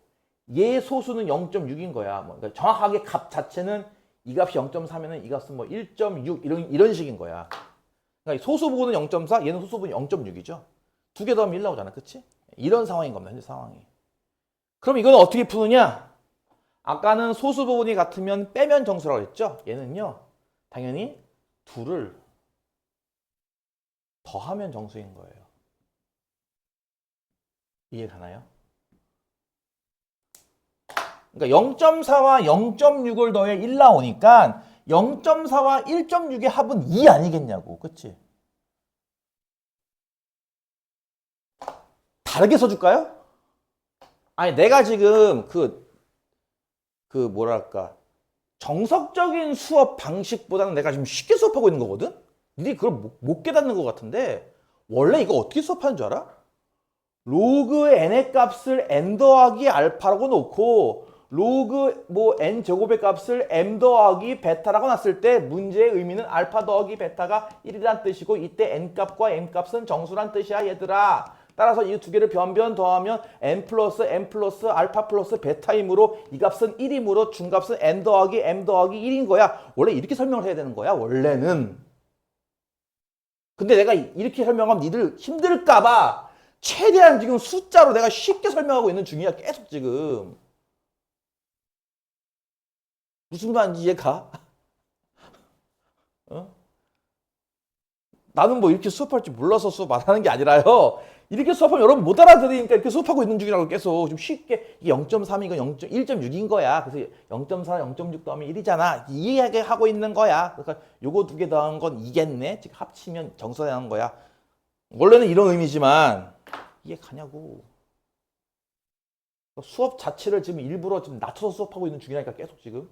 얘 소수는 0.6인 거야. 뭐 그러니까 정확하게 값 자체는 이 값이 0.4면은 이 값은 뭐 1.6 이런 식인 거야. 그러니까 소수 부분은 0.4, 얘는 소수 부분이 0.6이죠. 두 개 더하면 1 나오잖아. 그치? 이런 상황인 겁니다. 현재 상황이. 그럼 이건 어떻게 푸느냐? 아까는 소수 부분이 같으면 빼면 정수라고 했죠? 얘는요. 당연히 2를 더하면 정수인 거예요. 이해 가나요? 그러니까 0.4와 0.6을 더해 1 나오니까 0.4와 1.6의 합은 2 아니겠냐고. 그치? 다르게 써줄까요? 아니 내가 지금 뭐랄까 정석적인 수업 방식보다는 내가 지금 쉽게 수업하고 있는 거거든? 니들이 그걸 못 깨닫는 것 같은데 원래 이거 어떻게 수업하는 줄 알아? 로그 n의 값을 n 더하기 알파라고 놓고 로그 n 제곱의 값을 m 더하기 베타라고 놨을 때 문제의 의미는 알파 더하기 베타가 1이란 뜻이고 이때 n 값과 m 값은 정수란 뜻이야 얘들아. 따라서 이 두 개를 변변 더하면 n 플러스 알파 플러스 베타이므로 이 값은 1이므로 중값은 n 더하기 m 더하기 1인 거야. 원래 이렇게 설명을 해야 되는 거야 원래는. 근데 내가 이렇게 설명하면 니들 힘들까 봐 최대한 지금 숫자로 내가 쉽게 설명하고 있는 중이야. 계속 지금. 무슨 말인지 이해가? 어? 나는 뭐 이렇게 수업할 줄 몰라서 수업 안 하는 게 아니라요. 이렇게 수업하면 여러분 못 알아들으니까 이렇게 수업하고 있는 중이라고 계속 좀 쉽게 이게 0.3이건 1.6인 거야. 그래서 0.4, 0.6 더하면 1이잖아. 이 이야기 하고 있는 거야. 그러니까 요거 두 개 더한 건 이겠네. 즉 합치면 정수가 되는 거야. 원래는 이런 의미지만 이해 가냐고. 수업 자체를 지금 일부러 지금 낮춰서 수업하고 있는 중이라니까 계속 지금.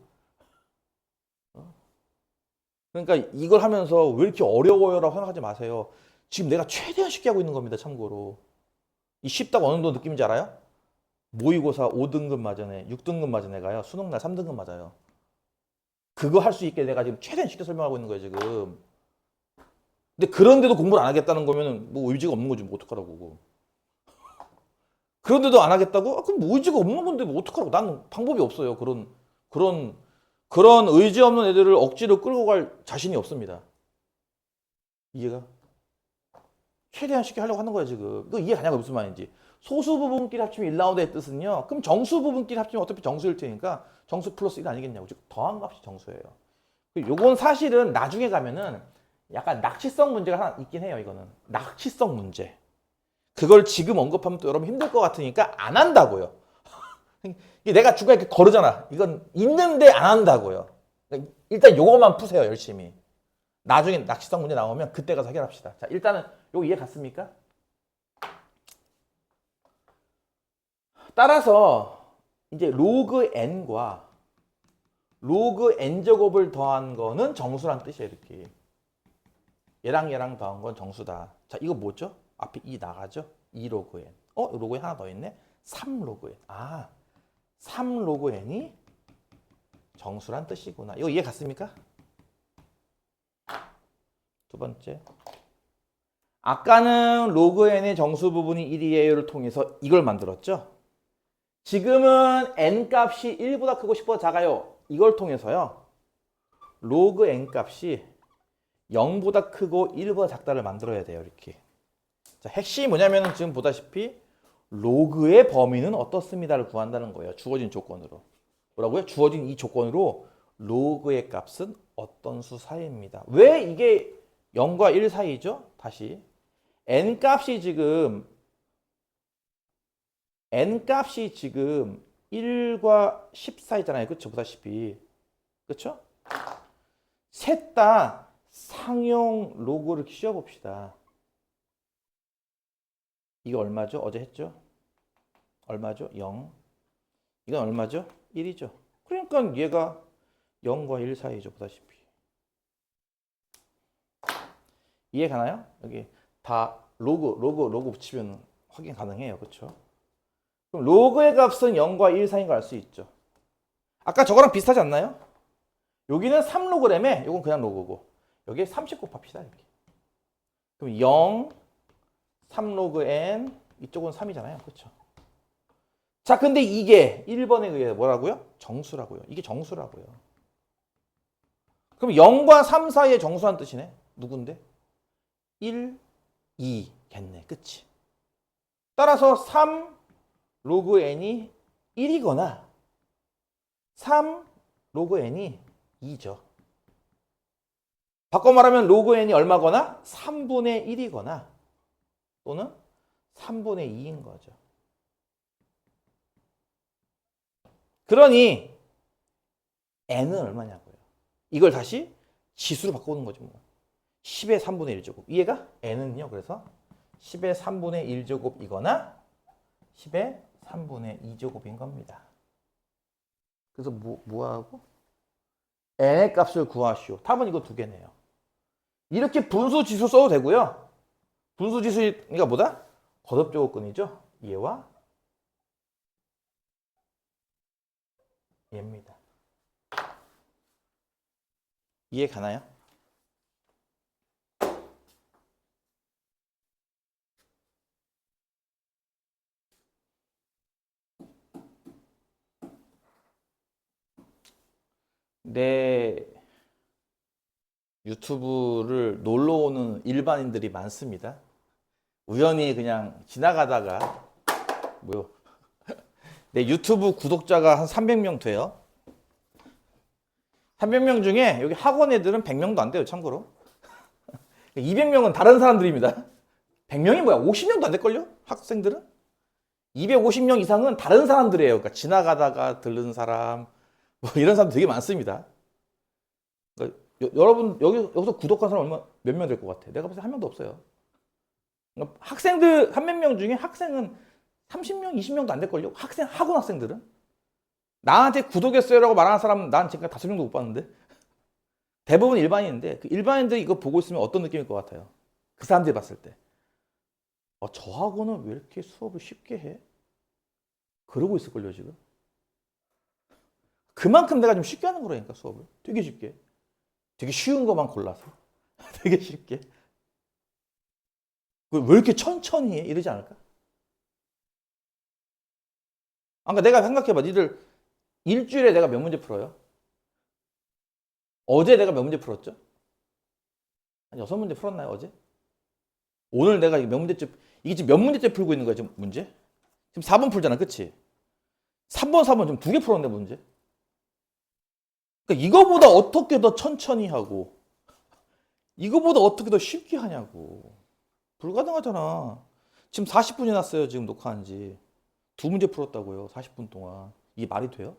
그러니까 이걸 하면서 왜 이렇게 어려워요라고 생각하지 마세요. 지금 내가 최대한 쉽게 하고 있는 겁니다. 참고로. 이 쉽다고 어느 정도 느낌인지 알아요? 모의고사 5등급 맞은 애, 6등급 맞은 애가요. 수능날 3등급 맞아요. 그거 할 수 있게 내가 지금 최대한 쉽게 설명하고 있는 거예요, 지금. 근데 그런데도 공부를 안 하겠다는 거면은 뭐 의지가 없는 거지, 뭐 어떡하라고. 그거. 그런데도 안 하겠다고? 아, 그럼 뭐 의지가 없는 건데 뭐 어떡하라고. 나는 방법이 없어요. 그런, 그런 의지 없는 애들을 억지로 끌고 갈 자신이 없습니다. 이해가? 최대한 쉽게 하려고 하는 거야, 지금. 이거 이해 가냐고, 무슨 말인지. 소수 부분끼리 합치면 1라운드의 뜻은요. 그럼 정수 부분끼리 합치면 어차피 정수일 테니까 정수 플러스 1 아니겠냐고. 즉, 더한 값이 정수예요. 요건 사실은 나중에 가면은 약간 낚시성 문제가 하나 있긴 해요, 이거는. 낚시성 문제. 그걸 지금 언급하면 또 여러분 힘들 것 같으니까 안 한다고요. 내가 중간에 이렇게 거르잖아. 이건 있는데 안 한다고요. 일단 요거만 푸세요, 열심히. 나중에 낚시성 문제 나오면 그때 가서 해결합시다. 자, 일단은 요거 이해 갔습니까? 따라서 이제 로그 n과 로그 n제곱을 더한 거는 정수란 뜻이에요, 이렇게. 얘랑 더한 건 정수다. 자, 이거 뭐죠? 앞에 2 나가죠? 2로그 n. 로그 n 하나 더 있네? 3로그 n. 아, 3로그 n이 정수란 뜻이구나. 이거 이해 갔습니까? 두 번째. 아까는 로그 n의 정수 부분이 1이에요를 통해서 이걸 만들었죠? 지금은 n 값이 1보다 크고 10보다 작아요. 이걸 통해서요. 로그 n 값이 0보다 크고 1보다 작다를 만들어야 돼요. 이렇게. 자, 핵심이 뭐냐면 지금 보다시피 로그의 범위는 어떻습니다를 구한다는 거예요. 주어진 조건으로. 뭐라고요? 주어진 이 조건으로 로그의 값은 어떤 수 사이입니다. 왜 이게 0과 1 사이죠? 다시. n 값이 지금 1과 10 사이잖아요. 그렇죠? 보다시피. 그렇죠? 셋 다 상용 로그를 씌워봅시다. 이거 얼마죠? 어제 했죠? 얼마죠? 0. 이건 얼마죠? 1이죠. 그러니까 얘가 0과 1 사이죠. 보다시피. 이해 가나요? 여기 다 로그 붙이면 확인 가능해요. 그렇죠? 그럼 로그의 값은 0과 1 사이인 걸 알 수 있죠. 아까 저거랑 비슷하지 않나요? 여기는 3로그램에 이건 그냥 로그고 여기에 30 곱합시다. 이렇게. 그럼 0, 3로그 n 이쪽은 3이잖아요. 그렇죠? 자, 근데 이게 1번에 의해 뭐라고요? 정수라고요. 이게 정수라고요. 그럼 0과 3 사이의 정수란 뜻이네. 누군데? 1, 2겠네. 그치? 따라서 3 로그 n이 1이거나 3 로그 n이 2죠. 바꿔 말하면 로그 n이 얼마거나 3분의 1이거나 또는 3분의 2인 거죠. 그러니 n은 얼마냐고요. 이걸 다시 지수로 바꾸는 거죠. 뭐. 10의 3분의 1제곱. 이해가? n은요. 그래서 10의 3분의 1제곱이거나 10의 3분의 2제곱인 겁니다. 그래서 뭐하고? n의 값을 구하시오. 답은 이거 두 개네요. 이렇게 분수 지수 써도 되고요. 분수 지수가 뭐다? 거듭 조건이죠. 얘와 얘입니다. 이해 가나요? 내 유튜브를 놀러 오는 일반인들이 많습니다. 우연히 그냥 지나가다가 내 유튜브 구독자가 한 300명 돼요. 300명 중에 여기 학원 애들은 100명도 안 돼요, 참고로. 200명은 다른 사람들입니다. 100명이 뭐야? 50명도 안 될걸요? 학생들은? 250명 이상은 다른 사람들이에요. 그러니까 지나가다가 들른 사람, 뭐 이런 사람 되게 많습니다. 그러니까 여러분 여기서 구독한 사람 몇 명 될 것 같아? 내가 봤을 때 한 명도 없어요. 그러니까 학생들 300명 중에 학생은 30명, 20명도 안 될걸요? 학원 학생들은? 나한테 구독했어요라고 말하는 사람은 난 지금까지 5명도 못 봤는데. 대부분 일반인인데 그 일반인들이 이거 보고 있으면 어떤 느낌일 것 같아요? 그 사람들이 봤을 때. 저하고는 왜 이렇게 수업을 쉽게 해? 그러고 있을걸요, 지금. 그만큼 내가 좀 쉽게 하는 거라니까, 수업을. 되게 쉽게. 되게 쉬운 것만 골라서. 되게 쉽게. 왜 이렇게 천천히 해? 이러지 않을까? 그러니까 내가 생각해봐. 니들 일주일에 내가 몇 문제 풀어요? 어제 내가 몇 문제 풀었죠? 한 6문제 풀었나요, 어제? 오늘 내가 몇 문제째, 이게 지금 몇 문제째 풀고 있는 거야, 지금 문제? 지금 4번 풀잖아, 그치? 3번, 4번 좀 2개 풀었는데, 문제? 그러니까 이거보다 어떻게 더 천천히 하고, 이거보다 어떻게 더 쉽게 하냐고. 불가능하잖아. 지금 40분이 났어요, 지금 녹화한 지. 2문제 풀었다고요, 40분 동안. 이게 말이 돼요?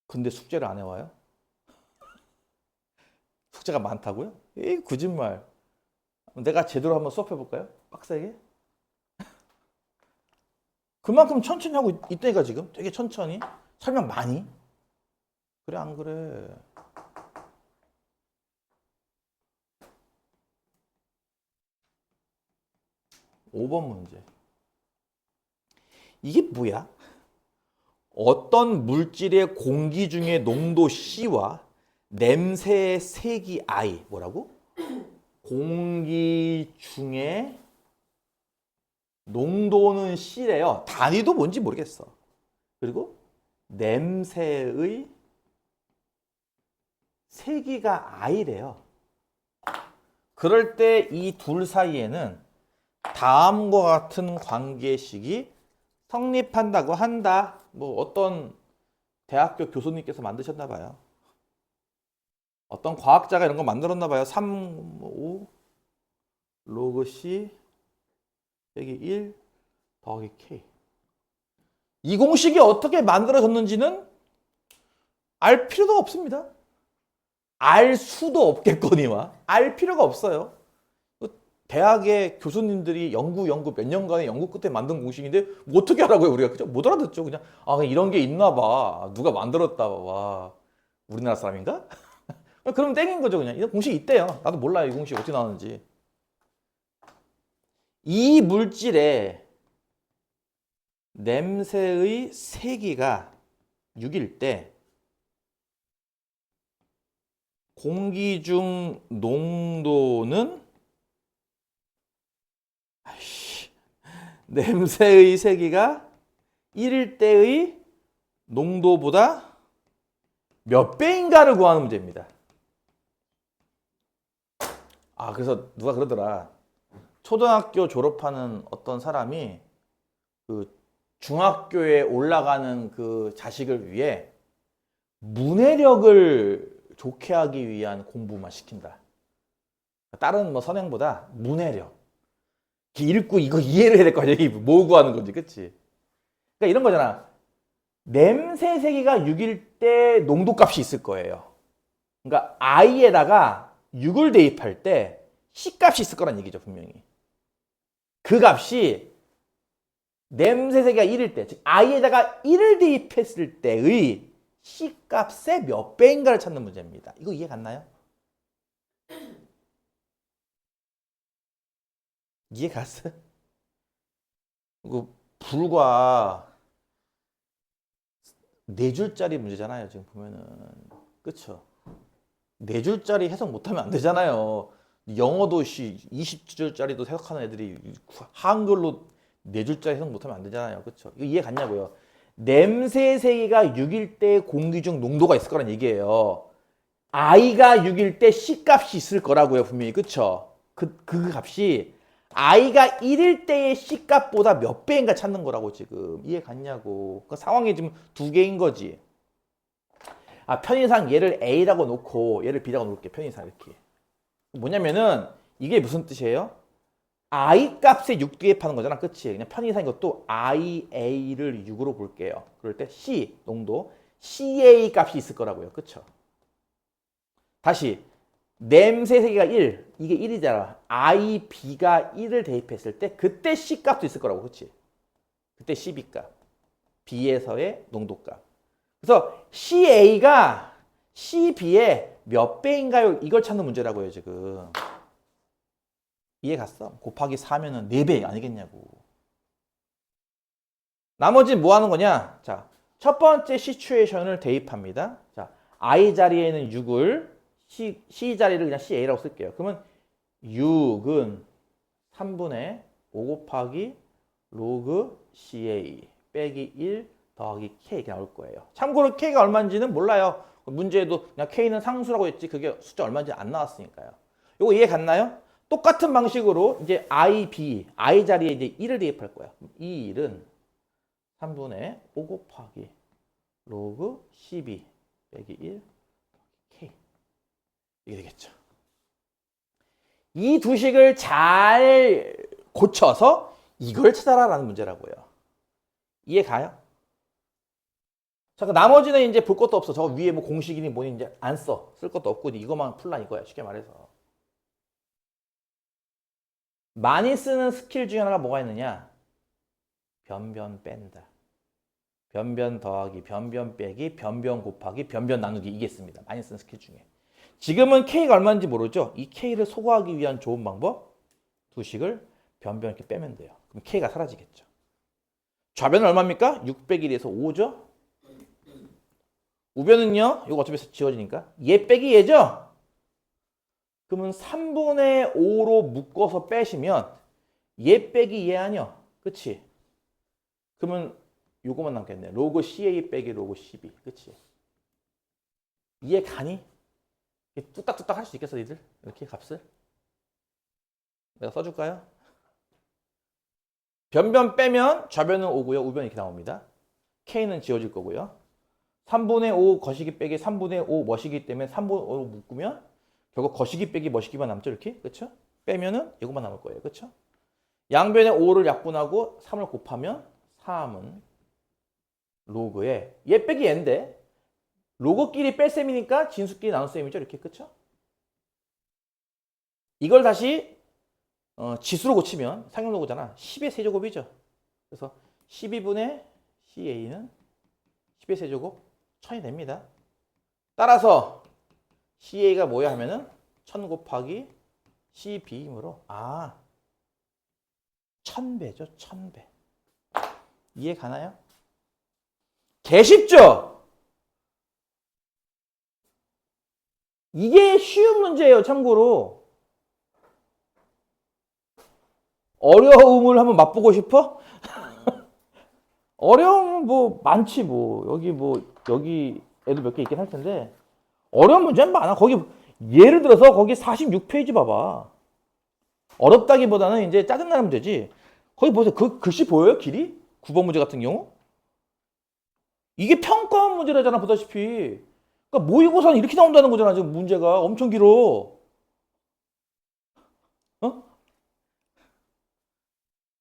근데 숙제를 안 해와요? 숙제가 많다고요? 에이, 거짓말. 내가 제대로 한번 수업해볼까요? 빡세게? 그만큼 천천히 하고 있다니까 지금. 되게 천천히. 설명 많이. 그래 안 그래? (5번) 문제. 이게 뭐야? 어떤 물질의 공기 중의 농도 C와 냄새의 색이 I. 뭐라고? 공기 중에 농도는 C래요. 단위도 뭔지 모르겠어. 그리고 냄새의 세기가 I래요. 그럴 때 이 둘 사이에는 다음과 같은 관계식이 성립한다고 한다. 뭐 어떤 대학교 교수님께서 만드셨나 봐요. 어떤 과학자가 이런 거 만들었나 봐요. 3, 5 로그 C 빼기 1 더하기 K. 이 공식이 어떻게 만들어졌는지는 알 필요도 없습니다. 알 수도 없겠거니와 알 필요가 없어요. 대학의 교수님들이 연구 몇 년간의 연구 끝에 만든 공식인데 뭐 어떻게 하라고요, 우리가. 그죠? 못 알아듣죠. 그냥 이런 게 있나 봐. 누가 만들었다 봐. 우리나라 사람인가? 그럼 땡인 거죠. 그냥 이런 공식이 있대요. 나도 몰라요, 이 공식이 어떻게 나오는지. 이 물질의 냄새의 세기가 6일 때 공기 중 농도는 냄새의 세기가 1일 때의 농도보다 몇 배인가를 구하는 문제입니다. 그래서 누가 그러더라. 초등학교 졸업하는 어떤 사람이 그 중학교에 올라가는 그 자식을 위해 문해력을 좋게 하기 위한 공부만 시킨다. 다른 뭐 선행보다 문해력. 읽고 이거 이해를 해야 될 거 아니야. 이게 뭐 구하는 건지, 그치? 그러니까 이런 거잖아. 냄새 세기가 6일 때 농도값이 있을 거예요. 그러니까 I에다가 6을 대입할 때 C값이 있을 거란 얘기죠, 분명히. 그 값이 냄새 세기가 1일 때, 즉 I에다가 1을 대입했을 때의 C값의 몇 배인가를 찾는 문제입니다. 이거 이해 갔나요? 이해 갔어요? 이거 불과 4줄짜리 문제잖아요, 지금 보면은. 그쵸? 4줄짜리 해석 못하면 안 되잖아요. 영어도 20줄짜리도 해석하는 애들이 한글로 4줄짜리 해석 못하면 안 되잖아요. 그쵸? 이거 이해 갔냐고요? 냄새 세기가 6일 때 공기 중 농도가 있을 거란 얘기예요. I가 6일 때 C값이 있을 거라고요, 분명히. 그쵸? 그 값이 I가 1일 때의 C값보다 몇 배인가 찾는 거라고 지금. 이해 갔냐고. 그 상황이 지금 두 개인 거지. 편의상 얘를 A라고 놓고 얘를 B라고 놓을게. 편의상 이렇게. 뭐냐면은 이게 무슨 뜻이에요? I 값에 6 대입하는 거잖아. 그치? 그냥 편의상 이것도 IA를 6으로 볼게요. 그럴 때 C 농도 CA 값이 있을 거라고요. 그쵸? 다시 냄새 세개가 1. 이게 1이잖아. I, B가 1을 대입했을 때 그때 C 값도 있을 거라고. 그치? 그때 CB 값. B에서의 농도값. 그래서 CA가 CB의 몇 배인가요? 이걸 찾는 문제라고요, 지금. 이해 갔어? 곱하기 4면은 4배 아니겠냐고. 나머지 뭐 하는 거냐? 자, 첫 번째 시츄에이션을 대입합니다. 자, I 자리에는 6을 C 자리를 그냥 CA라고 쓸게요. 그러면 6은 3분의 5 곱하기 로그 CA 빼기 1 더하기 K 이렇게 나올 거예요. 참고로 K가 얼마인지는 몰라요. 문제에도 그냥 K는 상수라고 했지 그게 숫자 얼마인지 안 나왔으니까요. 이거 이해 갔나요? 똑같은 방식으로 이제 I, B, I 자리에 이제 1을 대입할 거야. 이 1은 3분의 5 곱하기 로그 12 빼기 1 K 이게 되겠죠. 이 두 식을 잘 고쳐서 이걸 찾아라라는 문제라고요. 이해 가요? 자, 그 나머지는 이제 볼 것도 없어. 저 위에 뭐 공식이니 뭐니 이제 안 써. 쓸 것도 없고 이거만 풀라 이거야. 쉽게 말해서. 많이 쓰는 스킬 중에 하나가 뭐가 있느냐? 변변 뺀다. 변변 더하기, 변변 빼기, 변변 곱하기, 변변 나누기 이게 있습니다. 많이 쓰는 스킬 중에. 지금은 K가 얼마인지 모르죠? 이 K를 소거하기 위한 좋은 방법? 두 식을 변변 이렇게 빼면 돼요. 그럼 K가 사라지겠죠. 좌변은 얼마입니까? 601에서 5죠? 우변은요? 이거 어차피 지워지니까 얘 빼기 얘죠? 그러면 3분의 5로 묶어서 빼시면 얘 빼기 얘 아니요? 그치? 그러면 요거만 남겠네. 로그 CA 빼기 로그 CB. 그치? 이해 가니? 뚝딱뚝딱 할 수 있겠어 니들? 이렇게 값을? 내가 써줄까요? 변변 빼면 좌변은 5고요. 우변 이렇게 나옵니다. K는 지워질 거고요. 3분의 5 거시기 빼기 3분의 5 머시기 때문에 3분의 5로 묶으면 결국 거시기 빼기 머시기만 남죠. 이렇게. 그쵸? 빼면은 이것만 남을 거예요. 그쵸? 양변에 5를 약분하고 3을 곱하면 3은 로그에 얘 빼기 얘인데 로그끼리 뺄 셈이니까 진수끼리 나눌 셈이죠. 이렇게. 그쵸? 이걸 다시 지수로 고치면 상용로그잖아. 10의 세제곱이죠. 그래서 12분의 CA는 10의 세제곱 1000이 됩니다. 따라서 CA가 뭐야 하면은 1000 곱하기 CB이므로 1000배죠. 1000배. 이해 가나요? 개 쉽죠? 이게 쉬운 문제예요. 참고로. 어려움을 한번 맛보고 싶어? 어려움은 뭐 많지 뭐. 여기 애도 몇 개 있긴 할 텐데 어려운 문제는 많아. 거기 예를 들어서 거기 46페이지 봐봐. 어렵다기보다는 이제 짜증나는 문제지. 거기 보세요. 그 글씨 보여요? 길이? 9번 문제 같은 경우? 이게 평가원 문제라잖아. 보다시피. 그러니까 모의고사는 이렇게 나온다는 거잖아. 지금 문제가 엄청 길어. 어?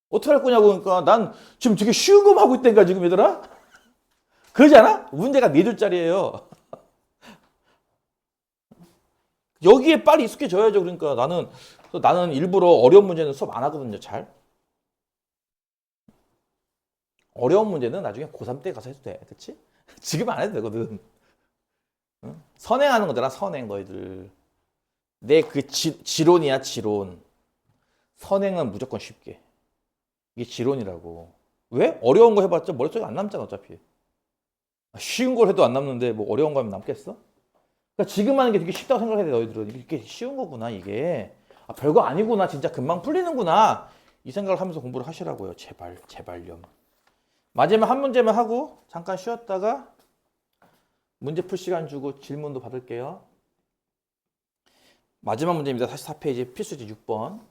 어떻게 할 거냐고. 그러니까 난 지금 되게 쉬운 거만 하고 있다니까 지금 얘들아. 그러지 않아? 문제가 4줄짜리예요. 여기에 빨리 익숙해져야죠. 그러니까 나는 일부러 어려운 문제는 수업 안 하거든요. 잘. 어려운 문제는 나중에 고3 때 가서 해도 돼. 그치? 지금 안 해도 되거든. 응? 선행하는 거잖아. 선행 너희들. 내 그 지론이야. 지론. 선행은 무조건 쉽게. 이게 지론이라고. 왜? 어려운 거 해봤자 머릿속에 안 남잖아. 어차피. 쉬운 걸 해도 안 남는데 뭐 어려운 거 하면 남겠어? 그러니까 지금 하는 게 되게 쉽다고 생각해야 돼. 너희들은. 이게 쉬운 거구나. 이게. 별거 아니구나. 진짜 금방 풀리는구나. 이 생각을 하면서 공부를 하시라고요. 제발요. 마지막 한 문제만 하고 잠깐 쉬었다가 문제 풀 시간 주고 질문도 받을게요. 마지막 문제입니다. 44페이지 필수지 6번.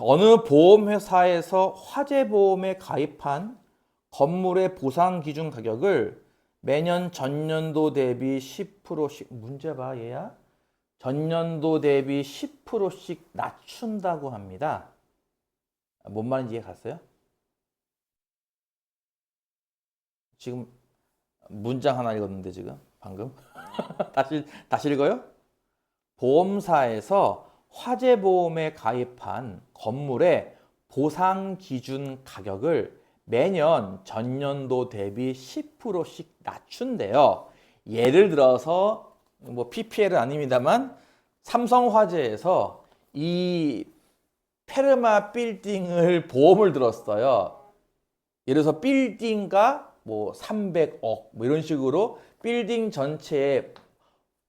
어느 보험회사에서 화재보험에 가입한 건물의 보상 기준 가격을 매년 전년도 대비 10%씩 문제 봐 얘야. 전년도 대비 10%씩 낮춘다고 합니다. 뭔 말인지 이해 갔어요? 지금 문장 하나 읽었는데 지금 방금 다시 읽어요? 보험사에서 화재보험에 가입한 건물의 보상 기준 가격을 매년 전년도 대비 10%씩 낮춘대요. 예를 들어서 뭐 PPL은 아닙니다만 삼성화재에서 이 페르마 빌딩을 보험을 들었어요. 예를 들어서 빌딩가 뭐 300억 뭐 이런 식으로 빌딩 전체에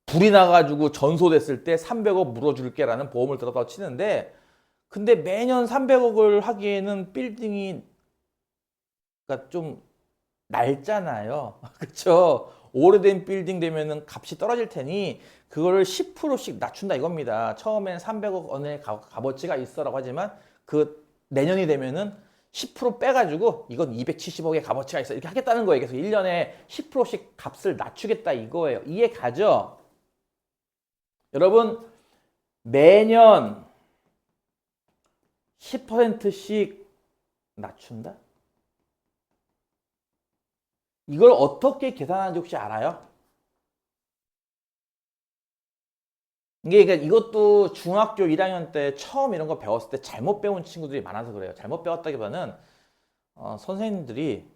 불이 나가지고 전소됐을 때 300억 물어줄게라는 보험을 들었다고 치는데, 근데 매년 300억을 하기에는 빌딩이 그러니까 좀 낡잖아요. 그렇죠? 오래된 빌딩 되면은 값이 떨어질 테니 그거를 10%씩 낮춘다 이겁니다. 처음엔 300억 원의 값어치가 있어라고 하지만 그 내년이 되면은 10% 빼가지고 이건 270억의 값어치가 있어 이렇게 하겠다는 거예요. 그래서 1년에 10%씩 값을 낮추겠다 이거예요. 이해 가죠? 여러분 매년 10%씩 낮춘다? 이걸 어떻게 계산하는지 혹시 알아요? 이게 그러니까 이것도 중학교 1학년 때 처음 이런 거 배웠을 때 잘못 배운 친구들이 많아서 그래요. 잘못 배웠다기보다는 선생님들이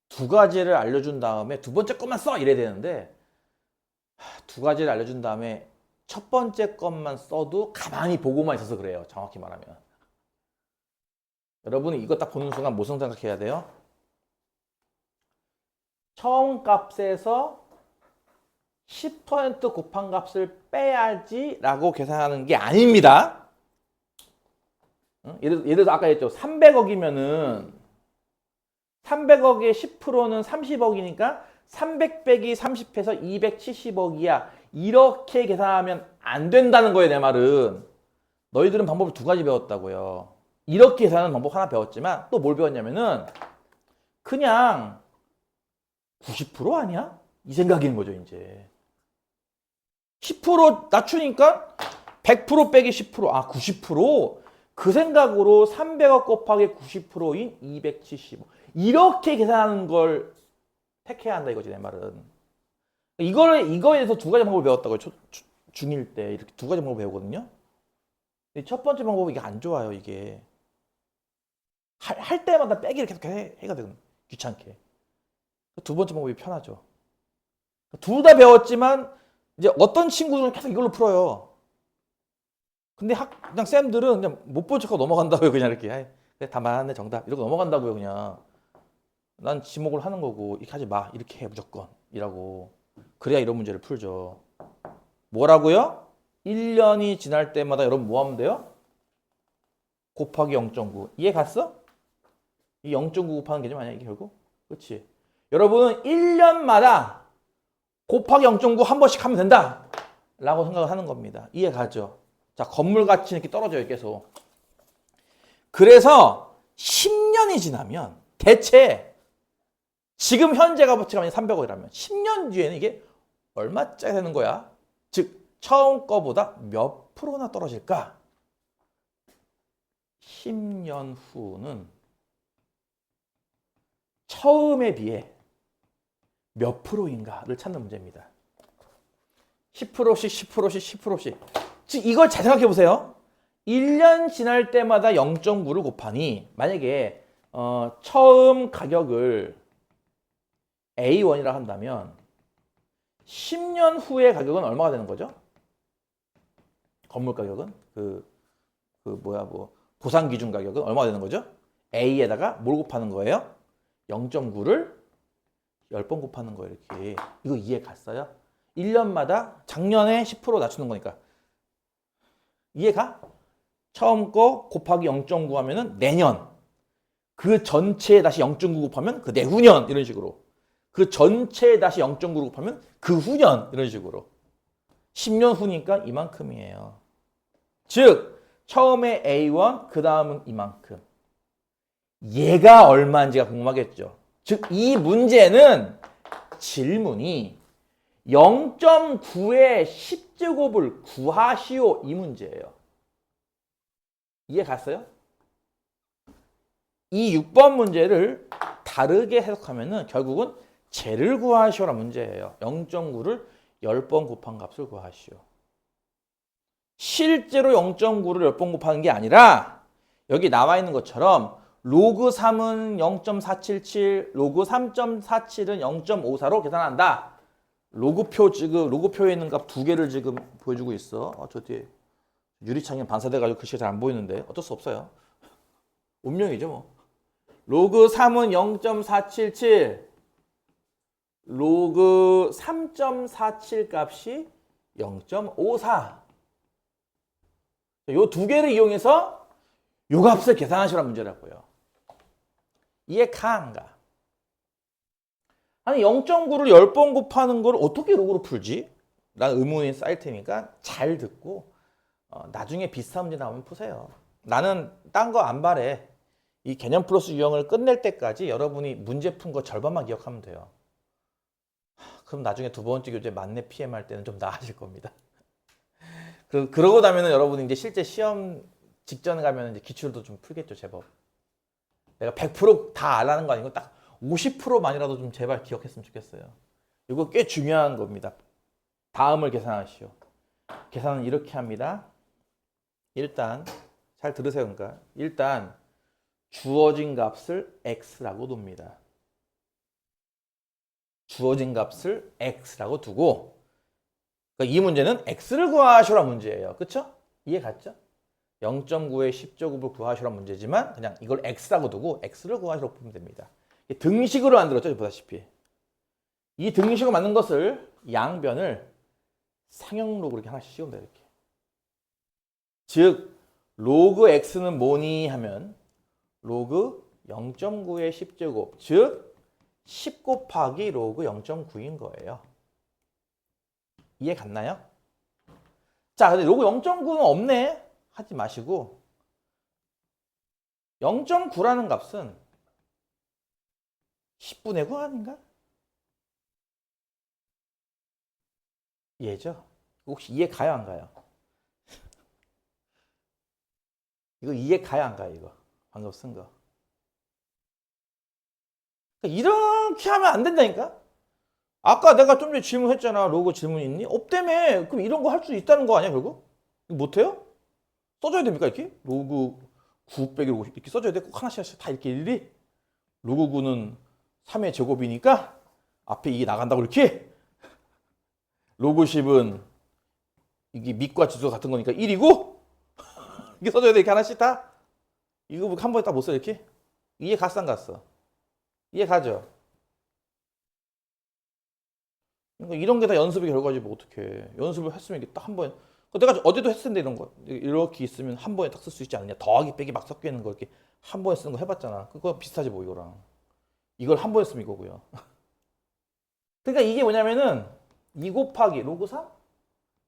두 가지를 알려준 다음에 두 번째 것만 써 이래야 되는데 두 가지를 알려준 다음에 첫 번째 것만 써도 가만히 보고만 있어서 그래요. 정확히 말하면. 여러분이 이거 딱 보는 순간 무슨 생각해야 돼요? 처음 값에서 10% 곱한 값을 빼야지 라고 계산하는 게 아닙니다. 예를 들어서 아까 했죠. 300억이면은 300억의 10%는 30억이니까 300 빼기 30해서 270억이야. 이렇게 계산하면 안 된다는 거예요, 내 말은. 너희들은 방법을 두 가지 배웠다고요. 이렇게 계산하는 방법 하나 배웠지만 또 뭘 배웠냐면은 그냥 90% 아니야? 이 생각인 거죠, 이제. 10% 낮추니까 100% 빼기 10%, 90%? 그 생각으로 300억 곱하기 90%인 270억. 이렇게 계산하는 걸 택해야 한다 이거지, 내 말은. 이거에 대해서 두 가지 방법을 배웠다고요. 중1 때 이렇게 두 가지 방법을 배우거든요. 첫 번째 방법은 이게 안 좋아요, 이게. 할 때마다 빼기를 계속 해야 되거든. 귀찮게. 두 번째 방법이 편하죠. 둘 다 배웠지만 이제 어떤 친구들은 계속 이걸로 풀어요. 근데 그냥 쌤들은 그냥 못 본 척하고 넘어간다고요. 그냥 이렇게. 그래, 다 맞네 정답. 이러고 넘어간다고요. 그냥. 난 지목을 하는 거고 이렇게 하지 마. 이렇게 해 무조건. 이라고. 그래야 이런 문제를 풀죠. 뭐라고요? 1년이 지날 때마다 여러분 뭐 하면 돼요? 곱하기 0.9. 이해 갔어? 이 0.9 곱하는 개념 아니야 이게 결국? 그렇지? 여러분은 1년마다 곱하기 0.9 한 번씩 하면 된다 라고 생각을 하는 겁니다. 이해 가죠? 자, 건물 가치는 이렇게 떨어져요 계속. 그래서 10년이 지나면 대체 지금 현재 값어치가 만약 300억이라면 10년 뒤에는 이게 얼마짜리 되는 거야? 즉 처음 거보다 몇 프로나 떨어질까? 10년 후는 처음에 비해 몇 프로인가를 찾는 문제입니다. 10%씩 10%씩 10%씩. 즉 이걸 잘 생각해 보세요. 1년 지날 때마다 0.9를 곱하니 만약에 처음 가격을 A1이라 한다면 10년 후의 가격은 얼마가 되는 거죠? 건물 가격은 보상 기준 가격은 얼마가 되는 거죠? A에다가 뭘 곱하는 거예요? 0.9를 10번 곱하는 거예요. 이렇게. 이거 이해 갔어요? 1년마다 작년에 10% 낮추는 거니까. 이해가? 처음 거 곱하기 0.9 하면은 내년. 그 전체에 다시 0.9 곱하면 그 내후년 이런 식으로. 그 전체에 다시 0.9 곱하면 그 후년 이런 식으로. 10년 후니까 이만큼이에요. 즉 처음에 A1 그 다음은 이만큼. 얘가 얼마인지가 궁금하겠죠. 즉, 이 문제는 질문이 0.9의 10제곱을 구하시오 이 문제예요. 이해 갔어요? 이 6번 문제를 다르게 해석하면은 결국은 쟤를 구하시오란 문제예요. 0.9를 10번 곱한 값을 구하시오. 실제로 0.9를 10번 곱하는 게 아니라 여기 나와 있는 것처럼 로그 3은 0.477, 로그 3.47은 0.54로 계산한다. 로그표에 있는 값 두 개를 지금 보여주고 있어. 저 뒤에 유리창에 반사돼가지고 글씨가 잘 안 보이는데 어쩔 수 없어요. 운명이죠 뭐. 로그 3은 0.477, 로그 3.47 값이 0.54. 이 두 개를 이용해서 이 값을 계산하시라는 문제라고요. 이해 가 안 가? 아니 0.9를 10번 곱하는 걸 어떻게 로그로 풀지? 라는 의문이 쌓일 테니까 잘 듣고 나중에 비슷한 문제 나오면 푸세요. 나는 딴 거 안 바래. 이 개념 플러스 유형을 끝낼 때까지 여러분이 문제 푼 거 절반만 기억하면 돼요. 그럼 나중에 두 번째 교재 만렙 PM 할 때는 좀 나아질 겁니다. 그러고 나면은 여러분이 이제 실제 시험 직전 가면 이제 기출도 좀 풀겠죠, 제법. 내가 100%다 알라는 거 아니고 딱 50%만이라도 좀 제발 기억했으면 좋겠어요. 이거 꽤 중요한 겁니다. 다음을 계산하시오. 계산은 이렇게 합니다. 일단 잘 들으세요. 그러니까 일단 주어진 값을 x라고 둡니다. 주어진 값을 x라고 두고 그러니까 이 문제는 x를 구하시오란 문제예요. 그렇죠? 이해 갔죠? 0.9의 10제곱을 구하시오란 문제지만 그냥 이걸 x라고 두고 x를 구하시라고 보면 됩니다. 등식으로 만들었죠. 보다시피. 이 등식으로 만든 것을 양변을 상형로그로 이렇게 하나씩 씌운다. 이렇게. 즉 로그 x는 뭐니 하면 로그 0.9의 10제곱 즉 10 곱하기 로그 0.9인 거예요. 이해 갔나요? 자, 근데 로그 0.9는 없네 하지 마시고 0.9라는 값은 10분의 9 아닌가? 이해죠? 혹시 이해 가요 안 가요? 이거 이해 가요 안 가요 이거? 방금 쓴 거. 이렇게 하면 안 된다니까? 아까 내가 좀 전에 질문했잖아. 로그 질문 있니? 없다며. 그럼 이런 거 할 수 있다는 거 아니야 결국? 이거 못해요? 써줘야 됩니까 이렇게? 로그 9 빼기 로그 이렇게 써줘야 돼? 꼭 하나씩 다 이렇게 일일이? 로그 9는 3의 제곱이니까 앞에 이게 나간다고 이렇게? 로그 10은 이게 밑과 지수가 같은 거니까 1이고 이게 써줘야 돼 이렇게 하나씩 다? 이거 한 번에 딱 못 써 이렇게? 이해 갔어 안 갔어? 이해 가죠? 그러니까 이런 게 다 연습의 결과지 뭐 어떡해. 연습을 했으면 이게 딱 한 번에 내가 어제도 했을 텐데 이런 거 이렇게 있으면 한 번에 딱 쓸 수 있지 않느냐. 더하기 빼기 막 섞여 있는 거 이렇게 한 번에 쓰는 거 해봤잖아. 그거 비슷하지 뭐 이거랑. 이걸 한 번에 쓰면 이거고요. 그러니까 이게 뭐냐면은 2 곱하기 로그 3?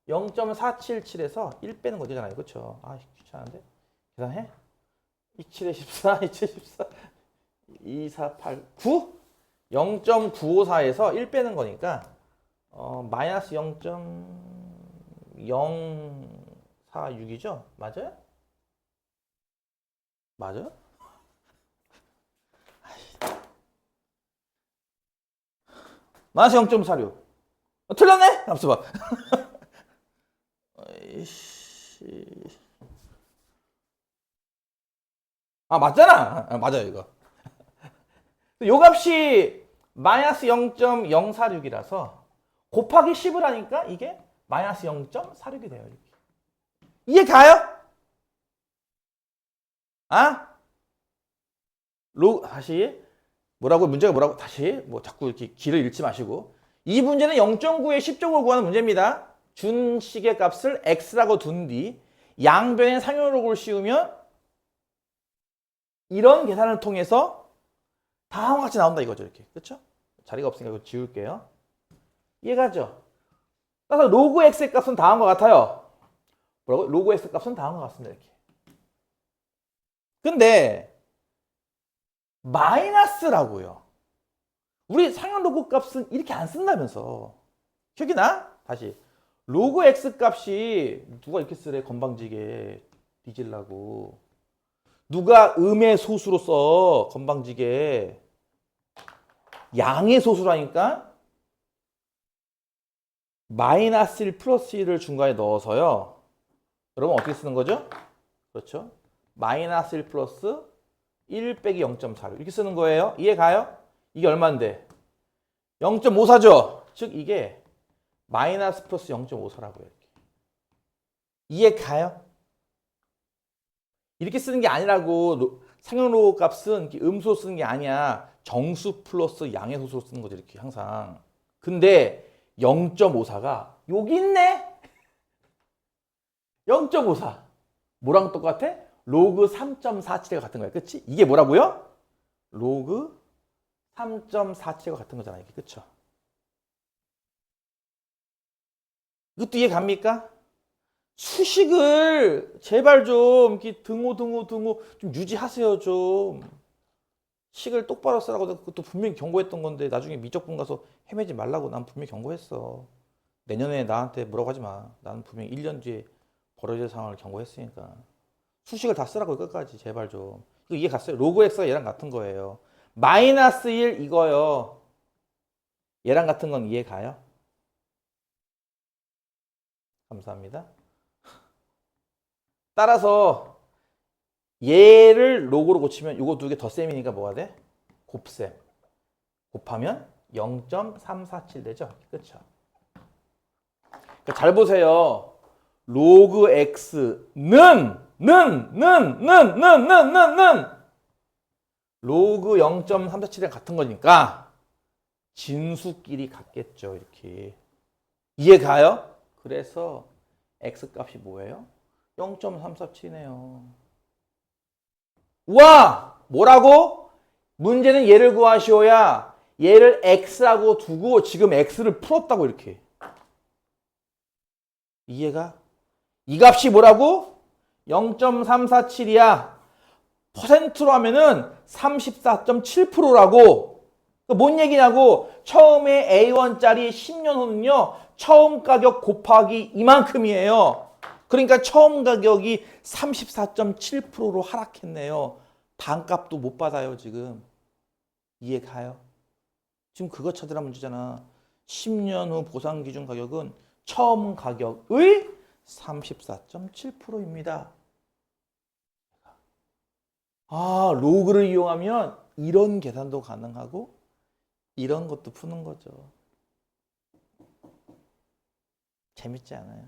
0.477에서 1 빼는 거 되잖아요. 그렇죠? 아 귀찮은데? 계산해? 27에 14, 27에 14, 2, 4, 8, 9? 0.954에서 1 빼는 거니까 마이너스 0.046이죠? 맞아요? 맞아요? 마이너스 0.46 틀렸네? 잠시 봐. 아 맞잖아. 맞아요 이거. 요 값이 마이너스 0.046이라서 곱하기 10을 하니까 이게 마이너스 0.46이 돼요. 이렇게. 이해 가요? 아? 다시 뭐라고 문제가 뭐라고 다시 뭐 자꾸 이렇게 길을 잃지 마시고 이 문제는 0.9의 10제곱을 구하는 문제입니다. 준 식의 값을 x라고 둔 뒤 양변에 상용로그를 씌우면 이런 계산을 통해서 다음과 같이 나온다 이거죠. 이렇게. 그렇죠? 자리가 없으니까 이거 지울게요. 이해가죠? 따라서 로그 x의 값은 다음과 같아요. 뭐라고? 로그 x 값은 다음과 같습니다. 이렇게. 근데 마이너스라고요. 우리 상형 로그 값은 이렇게 안 쓴다면서. 기억이 나? 다시. 로그 x 값이 누가 이렇게 쓰래? 건방지게 뒤질라고. 누가 음의 소수로 써? 건방지게. 양의 소수라니까? 마이너스 1 플러스 1을 중간에 넣어서요. 여러분 어떻게 쓰는 거죠? 그렇죠? 마이너스 1 플러스 1 빼기 0.4 이렇게 쓰는 거예요. 이해 가요? 이게 얼마인데? 0.54죠? 즉 이게 마이너스 플러스 0.54라고요. 이렇게. 이해 가요? 이렇게 쓰는 게 아니라고. 상형 값은 음수로 쓰는 게 아니야. 정수 플러스 양의 소수로 쓰는 거죠. 이렇게 항상. 근데 0.54가 여기 있네. 0.54 뭐랑 똑같아? 로그 3.47과 같은 거야. 그치? 이게 뭐라고요? 로그 3.47과 같은 거잖아. 이게 그쵸? 이것도 이해 갑니까? 수식을 제발 좀 이렇게 등호 좀 유지하세요. 좀 식을 똑바로 쓰라고. 그것도 분명히 경고했던 건데 나중에 미적분 가서 헤매지 말라고 난 분명히 경고했어. 내년에 나한테 뭐라고 하지 마. 나는 분명히 1년 뒤에 벌어질 상황을 경고했으니까. 수식을 다 쓰라고 끝까지 제발 좀. 이거 이해 갔어요? 로그 x가 얘랑 같은 거예요. 마이너스 1 이거요. 얘랑 같은 건 이해 가요? 감사합니다. 따라서 얘를 로그로 고치면 이거 두 개 덧셈이니까 뭐가 돼? 곱셈. 곱하면 0.347 되죠? 그렇죠? 그러니까 잘 보세요. 로그 x는 로그 0.347에 같은 거니까 진수끼리 같겠죠. 이렇게. 이해 가요? 그래서 x 값이 뭐예요? 0.347이네요. 와! 뭐라고? 문제는 얘를 구하시오야. 얘를 x라고 두고 지금 x를 풀었다고 이렇게. 이해가? 이 값이 뭐라고? 0.347이야. 퍼센트로 하면은 34.7%라고. 뭔 얘기냐고? 처음에 A1짜리 10년 후는요. 처음 가격 곱하기 이만큼이에요. 그러니까 처음 가격이 34.7%로 하락했네요. 반값도 못 받아요, 지금. 이해 가요? 지금 그거 찾으라 문제잖아. 10년 후 보상 기준 가격은 처음 가격의 34.7%입니다. 아, 로그를 이용하면 이런 계산도 가능하고 이런 것도 푸는 거죠. 재밌지 않아요?